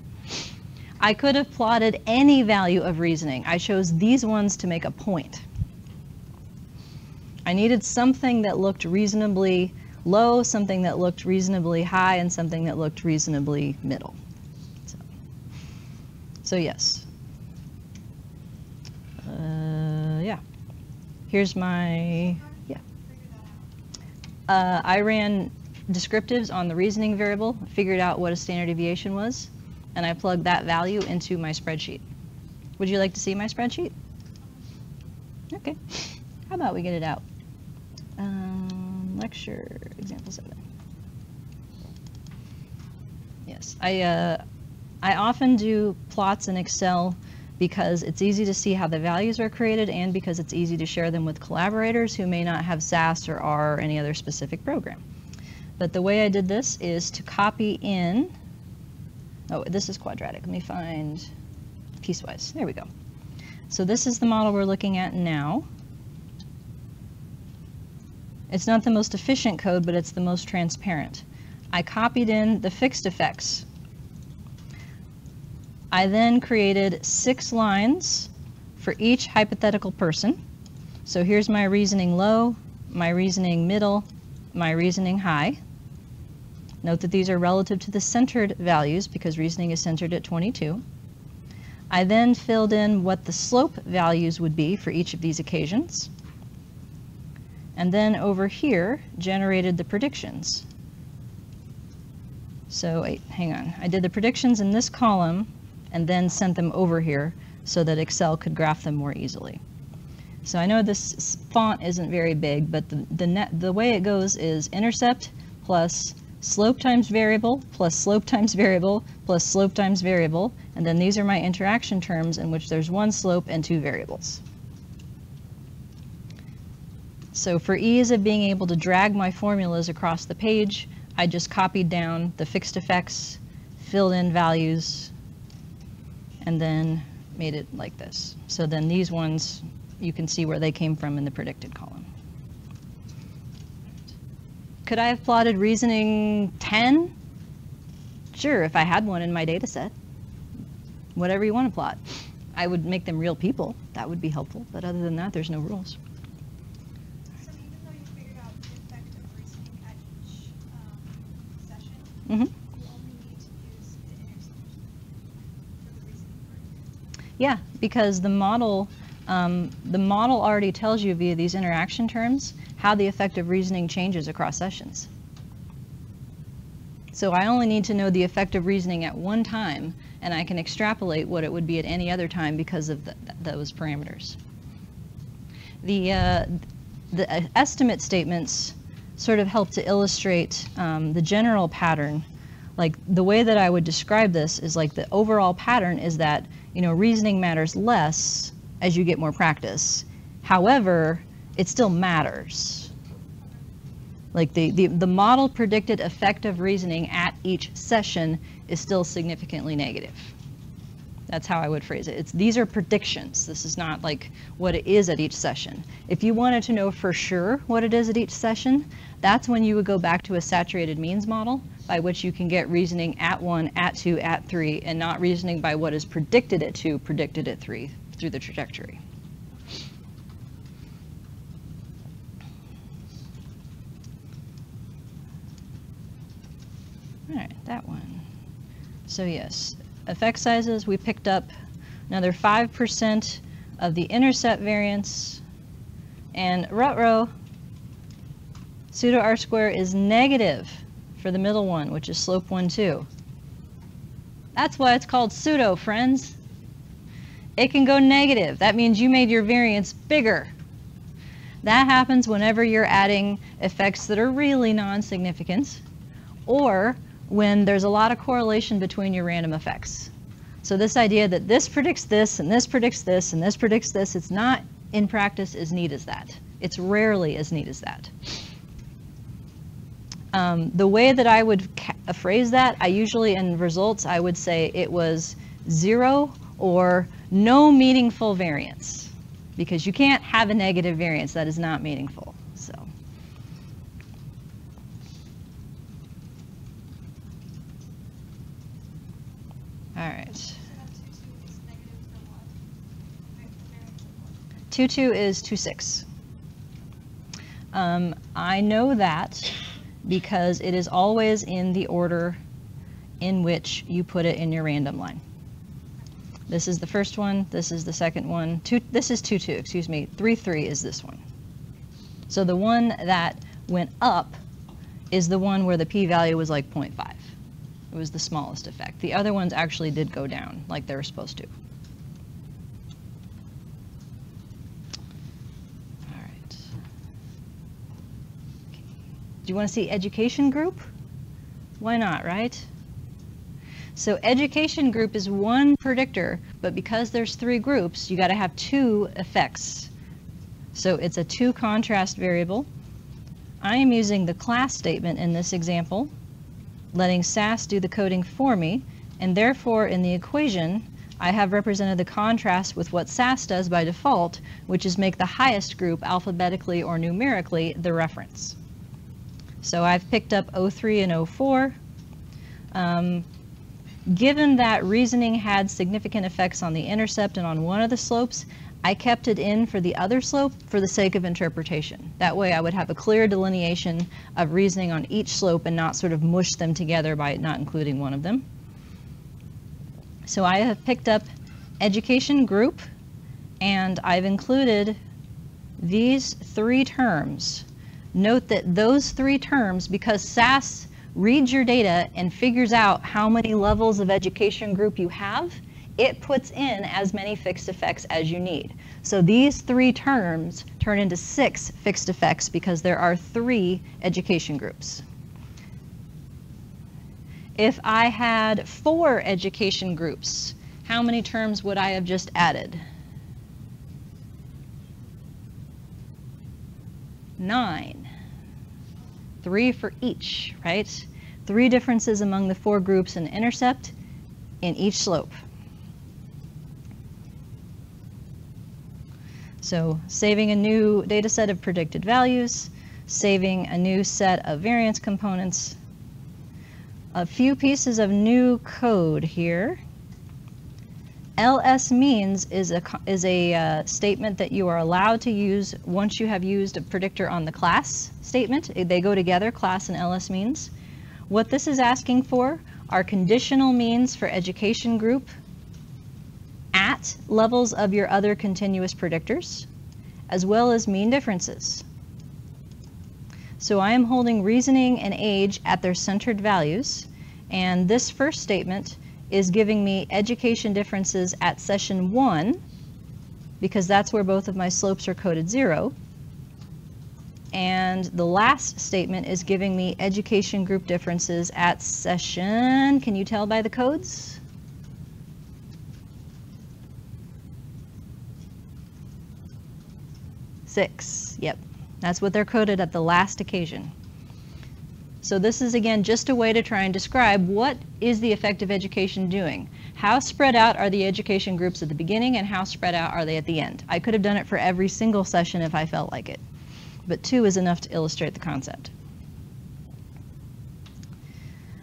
I could have plotted any value of reasoning. I chose these ones to make a point. I needed something that looked reasonably low, something that looked reasonably high, and something that looked reasonably middle. So yes. Yeah. Here's my, yeah. I ran descriptives on the reasoning variable, figured out what a standard deviation was, and I plugged that value into my spreadsheet. Would you like to see my spreadsheet? Okay. How about we get it out? Lecture, example 7. Yes, I often do plots in Excel because it's easy to see how the values are created and because it's easy to share them with collaborators who may not have SAS or R or any other specific program. But the way I did this is to copy in, oh, this is quadratic. Let me find piecewise. There we go. So this is the model we're looking at now. It's not the most efficient code, but it's the most transparent. I copied in the fixed effects. I then created 6 lines for each hypothetical person. So here's my reasoning low, my reasoning middle, my reasoning high. Note that these are relative to the centered values because reasoning is centered at 22. I then filled in what the slope values would be for each of these occasions. And then over here, generated the predictions. So wait, hang on. I did the predictions in this column and then sent them over here so that Excel could graph them more easily. So I know this font isn't very big, but the way it goes is intercept plus slope times variable plus slope times variable plus slope times variable, and then these are my interaction terms in which there's 1 slope and 2 variables. So for ease of being able to drag my formulas across the page, I just copied down the fixed effects, filled in values, and then made it like this. So then these ones, you can see where they came from in the predicted column. Could I have plotted reasoning 10? Sure, if I had one in my data set. Whatever you want to plot. I would make them real people. That would be helpful. But other than that, there's no rules. So even though you figured out the effect of reasoning at each session, Mm-hmm. you only need to use the intersection for the reasoning part. Yeah, because the model already tells you via these interaction terms how the effect of reasoning changes across sessions. So I only need to know the effect of reasoning at one time, and I can extrapolate what it would be at any other time because of those parameters. The estimate statements sort of help to illustrate the general pattern. Like the way that I would describe this is like the overall pattern is that, you know, reasoning matters less as you get more practice. However, it still matters. Like the model predicted effect of reasoning at each session is still significantly negative. That's how I would phrase it. These are predictions. This is not like what it is at each session. If you wanted to know for sure what it is at each session, that's when you would go back to a saturated means model by which you can get reasoning at 1, at 2, at 3, and not reasoning by what is predicted at 2, predicted at 3 through the trajectory. All right, that one. So yes, effect sizes, we picked up another 5% of the intercept variance, and ruh-roh, pseudo R-square is negative for the middle one, which is slope 1, 2. That's why it's called pseudo, friends. It can go negative. That means you made your variance bigger. That happens whenever you're adding effects that are really non-significant, or when there's a lot of correlation between your random effects. So this idea that this predicts this, and this predicts this, and this predicts this, it's not in practice as neat as that. It's rarely as neat as that. The way that I would phrase that, I usually in results, I would say it was 0 or no meaningful variance, because you can't have a negative variance that is not meaningful. So. All right. 2.2 is 2.6. I know that because it is always in the order in which you put it in your random line. This is the first one, this is the second one, this is 2.2, excuse me, 3.3 is this one. So the one that went up is the one where the p-value was like 0.5. It was the smallest effect. The other ones actually did go down like they were supposed to. All right. Okay. Do you want to see education group? Why not, right? So education group is one predictor, but because there's 3 groups, you got to have 2 effects. So it's a 2 contrast variable. I am using the class statement in this example, letting SAS do the coding for me, and therefore in the equation I have represented the contrast with what SAS does by default, which is make the highest group alphabetically or numerically the reference. So I've picked up 03 and 04. Given that reasoning had significant effects on the intercept and on one of the slopes, I kept it in for the other slope for the sake of interpretation. That way I would have a clear delineation of reasoning on each slope and not sort of mush them together by not including one of them. So I have picked up education group, and I've included these 3 terms. Note that those 3 terms, because SAS reads your data and figures out how many levels of education group you have, it puts in as many fixed effects as you need. So these 3 terms turn into 6 fixed effects because there are 3 education groups. If I had 4 education groups, how many terms would I have just added? 9. 3 for each, right? 3 differences among the 4 groups in intercept in each slope. So saving a new data set of predicted values, saving a new set of variance components, a few pieces of new code here. LSmeans is a statement that you are allowed to use once you have used a predictor on the class statement. They go together, class and LSmeans. What this is asking for are conditional means for education group at levels of your other continuous predictors, as well as mean differences. So I am holding reasoning and age at their centered values, and this first statement is giving me education differences at session 1, because that's where both of my slopes are coded 0. And the last statement is giving me education group differences at session, can you tell by the codes? Six, yep. That's what they're coded at the last occasion. So this is, again, just a way to try and describe what is the effective education doing. How spread out are the education groups at the beginning, and how spread out are they at the end? I could have done it for every single session if I felt like it, but 2 is enough to illustrate the concept.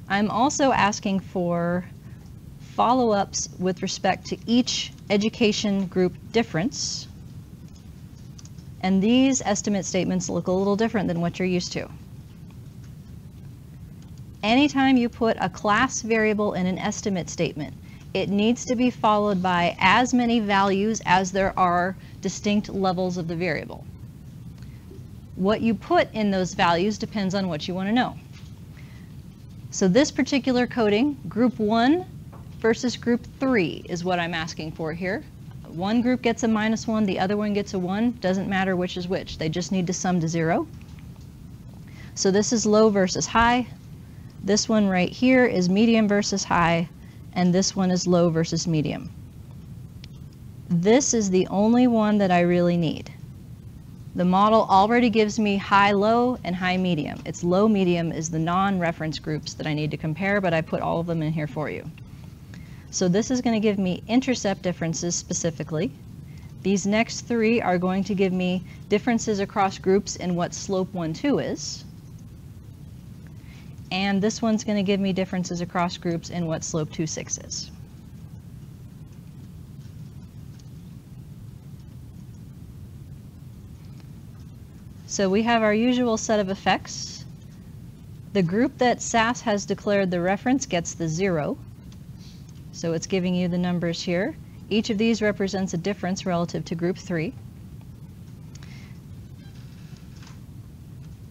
I'm also asking for follow-ups with respect to each education group difference. And these estimate statements look a little different than what you're used to. Anytime you put a class variable in an estimate statement, it needs to be followed by as many values as there are distinct levels of the variable. What you put in those values depends on what you want to know. So this particular coding, group 1 versus group 3 is what I'm asking for here. One group gets a -1, the other one gets a 1. Doesn't matter which is which. They just need to sum to 0. So this is low versus high. This one right here is medium versus high, and this one is low versus medium. This is the only one that I really need. The model already gives me high, low, and high, medium. It's low, medium is the non-reference groups that I need to compare, but I put all of them in here for you. So this is going to give me intercept differences specifically. These next 3 are going to give me differences across groups in what slope 1, 2 is. And this one's going to give me differences across groups in what slope 2, 6 is. So we have our usual set of effects. The group that SAS has declared the reference gets the 0. So it's giving you the numbers here. Each of these represents a difference relative to group 3.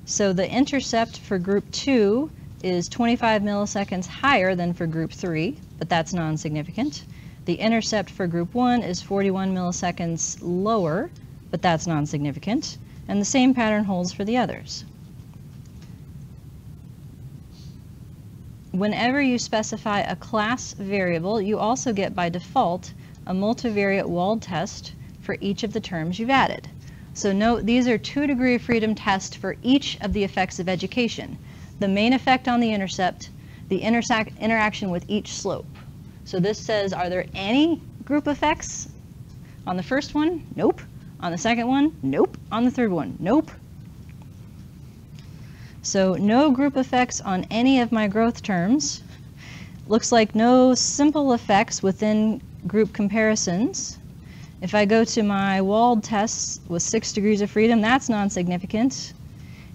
So the intercept for group 2 is 25 milliseconds higher than for group 3, but that's non-significant. The intercept for group 1 is 41 milliseconds lower, but that's non-significant. And the same pattern holds for the others. Whenever you specify a class variable, you also get by default a multivariate walled test for each of the terms you've added. So note, these are 2 degree of freedom tests for each of the effects of education. The main effect on the intercept, the interaction with each slope. So this says, are there any group effects? On the first one, nope. On the second one, nope. On the third one, nope. So no group effects on any of my growth terms. Looks like no simple effects within group comparisons. If I go to my walled tests with 6 degrees of freedom, that's non-significant.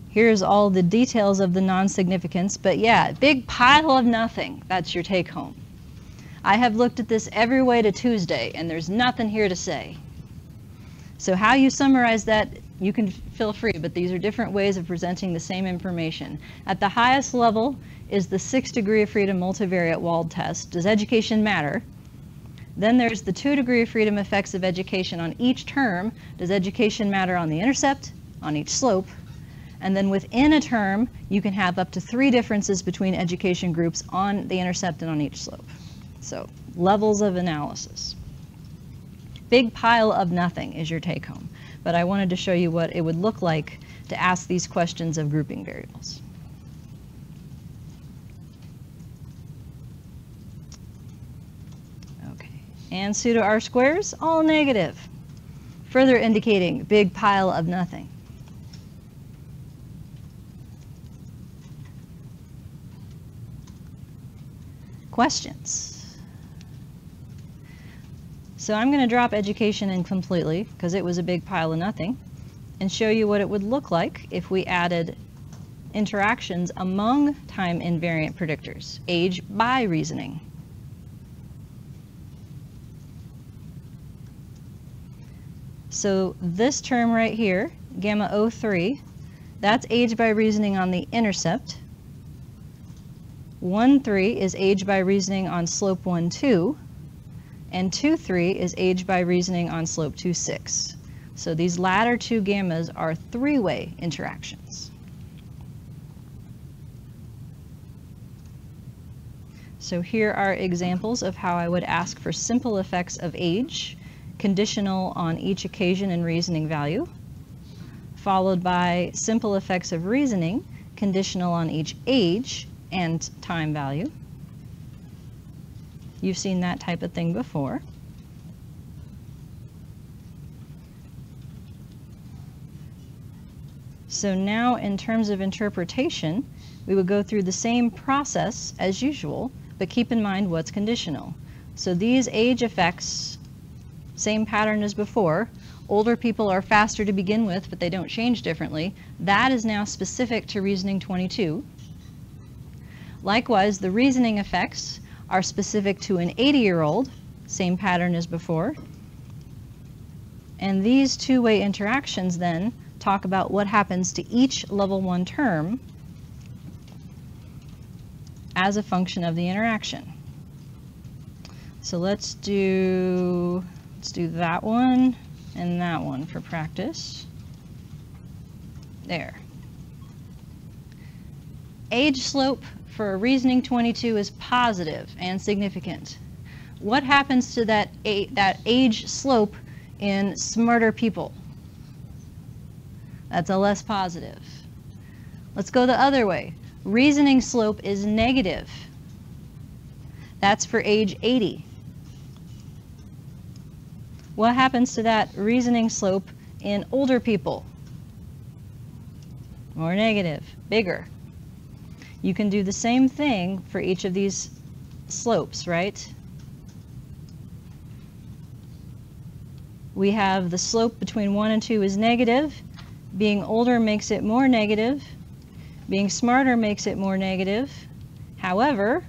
Here's all the details of the non-significance, but yeah, big pile of nothing. That's your take home. I have looked at this every way to Tuesday, and there's nothing here to say. So how you summarize that, you can feel free, but these are different ways of presenting the same information. At the highest level is the 6 degree of freedom multivariate walled test. Does education matter? Then there's the 2 degree of freedom effects of education on each term. Does education matter on the intercept, on each slope? And then within a term, you can have up to 3 differences between education groups on the intercept and on each slope. So levels of analysis. Big pile of nothing is your take home. But I wanted to show you what it would look like to ask these questions of grouping variables. Okay, and pseudo R-squares, all negative, further indicating big pile of nothing. Questions? So I'm going to drop education in completely because it was a big pile of nothing and show you what it would look like if we added interactions among time invariant predictors, age by reasoning. So this term right here, gamma 03, That's age by reasoning on the intercept. 1, 3 is age by reasoning on slope 1, 2. And 2, 3 is age by reasoning on slope 2, 6. So these latter two gammas are three-way interactions. So here are examples of how I would ask for simple effects of age, conditional on each occasion and reasoning value, followed by simple effects of reasoning, conditional on each age and time value. You've seen that type of thing before. So now in terms of interpretation, we would go through the same process as usual, but keep in mind what's conditional. So these age effects, same pattern as before. Older people are faster to begin with, but they don't change differently. That is now specific to reasoning 22. Likewise, the reasoning effects are specific to an 80-year-old, same pattern as before. And these two-way interactions then talk about what happens to each level 1 term as a function of the interaction. So let's do that one and that one for practice. There. Age slope for reasoning 22 is positive and significant. What happens to that age slope in smarter people? That's a less positive. Let's go the other way. Reasoning slope is negative. That's for age 80. What happens to that reasoning slope in older people? More negative, bigger. You can do the same thing for each of these slopes, right? We have the slope between 1 and 2 is negative. Being older makes it more negative. Being smarter makes it more negative. However,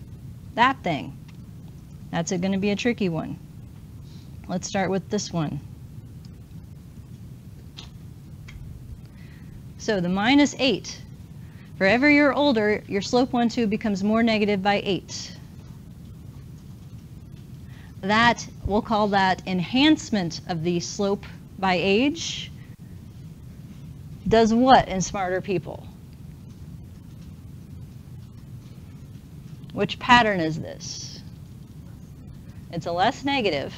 that thing, that's going to be a tricky one. Let's start with this one. So the minus 8. For every year older, your slope 1, 2 becomes more negative by 8. That, we'll call that enhancement of the slope by age. Does what in smarter people? Which pattern is this? It's a less negative.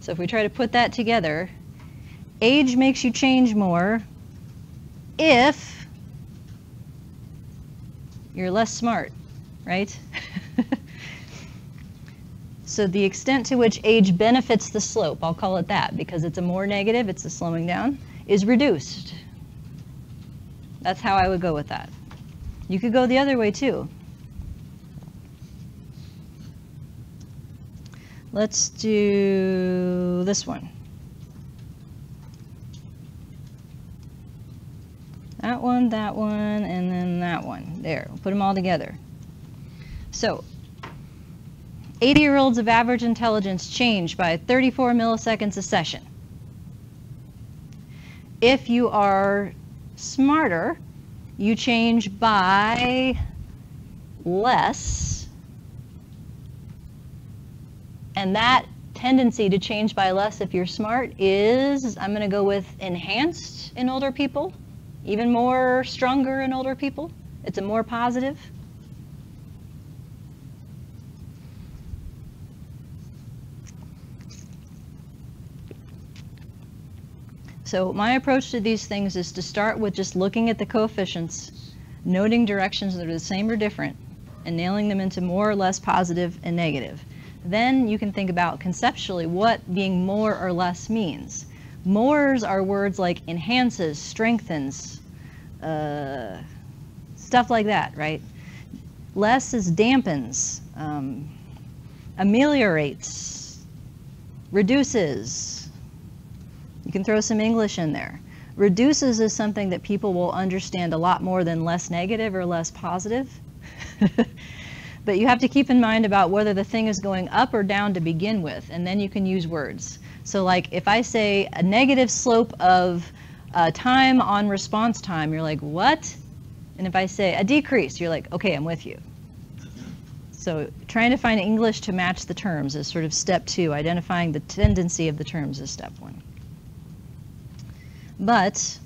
So if we try to put that together, age makes you change more if you're less smart, right? So the extent to which age benefits the slope, I'll call it that because it's a more negative, it's a slowing down, is reduced. That's how I would go with that. You could go the other way too. Let's do this one. That one, and then that one. There, we'll put them all together. So, 80-year-olds of average intelligence change by 34 milliseconds a session. If you are smarter, you change by less. And that tendency to change by less if you're smart is, I'm going to go with enhanced in older people, even more stronger in older people. It's a more positive. So my approach to these things is to start with just looking at the coefficients, noting directions that are the same or different, and nailing them into more or less positive and negative. Then you can think about conceptually what being more or less means. Mores are words like enhances, strengthens, stuff like that, right? Less is dampens, ameliorates, reduces. You can throw some English in there. Reduces is something that people will understand a lot more than less negative or less positive. But you have to keep in mind about whether the thing is going up or down to begin with, and then you can use words. So like if I say a negative slope of time on response time, you're like, what? And if I say a decrease, you're like, okay, I'm with you. So trying to find English to match the terms is sort of step 2. Identifying the tendency of the terms is step 1. But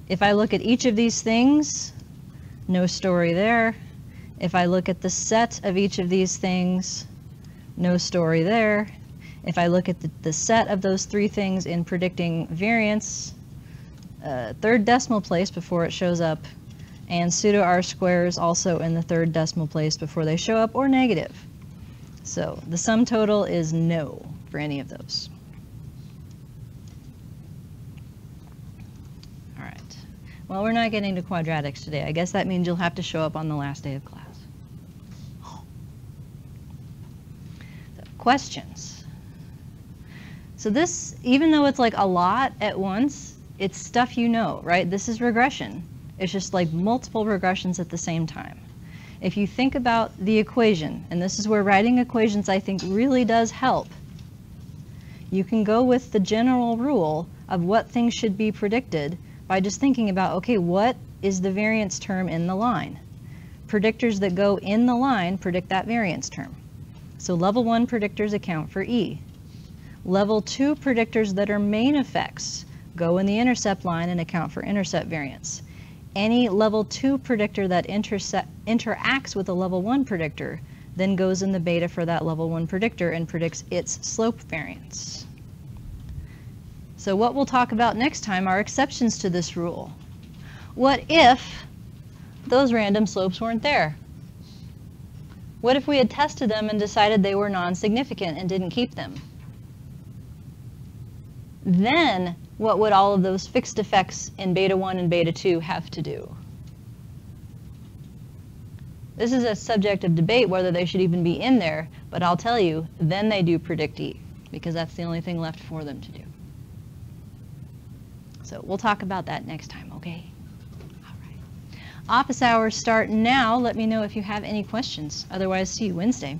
if I look at each of these things, no story there. If I look at the set of each of these things, no story there. If I look at the set of those 3 things in predicting variance, third decimal place before it shows up, and pseudo R-squares also in the third decimal place before they show up, or negative. So the sum total is no for any of those. All right. Well, we're not getting to quadratics today. I guess that means you'll have to show up on the last day of class. So, questions. So this, even though it's like a lot at once, it's stuff you know, right? This is regression. It's just like multiple regressions at the same time. If you think about the equation, and this is where writing equations I think really does help, you can go with the general rule of what things should be predicted by just thinking about, okay, what is the variance term in the line? Predictors that go in the line predict that variance term. So level 1 predictors account for E. Level 2 predictors that are main effects go in the intercept line and account for intercept variance. Any level 2 predictor that interacts with a level 1 predictor then goes in the beta for that level 1 predictor and predicts its slope variance. So what we'll talk about next time are exceptions to this rule. What if those random slopes weren't there? What if we had tested them and decided they were non-significant and didn't keep them? Then what would all of those fixed effects in beta 1 and beta 2 have to do? This is a subject of debate whether they should even be in there, but I'll tell you, then they do predict E, because that's the only thing left for them to do. So we'll talk about that next time, okay? All right. Office hours start now. Let me know if you have any questions. Otherwise, see you Wednesday.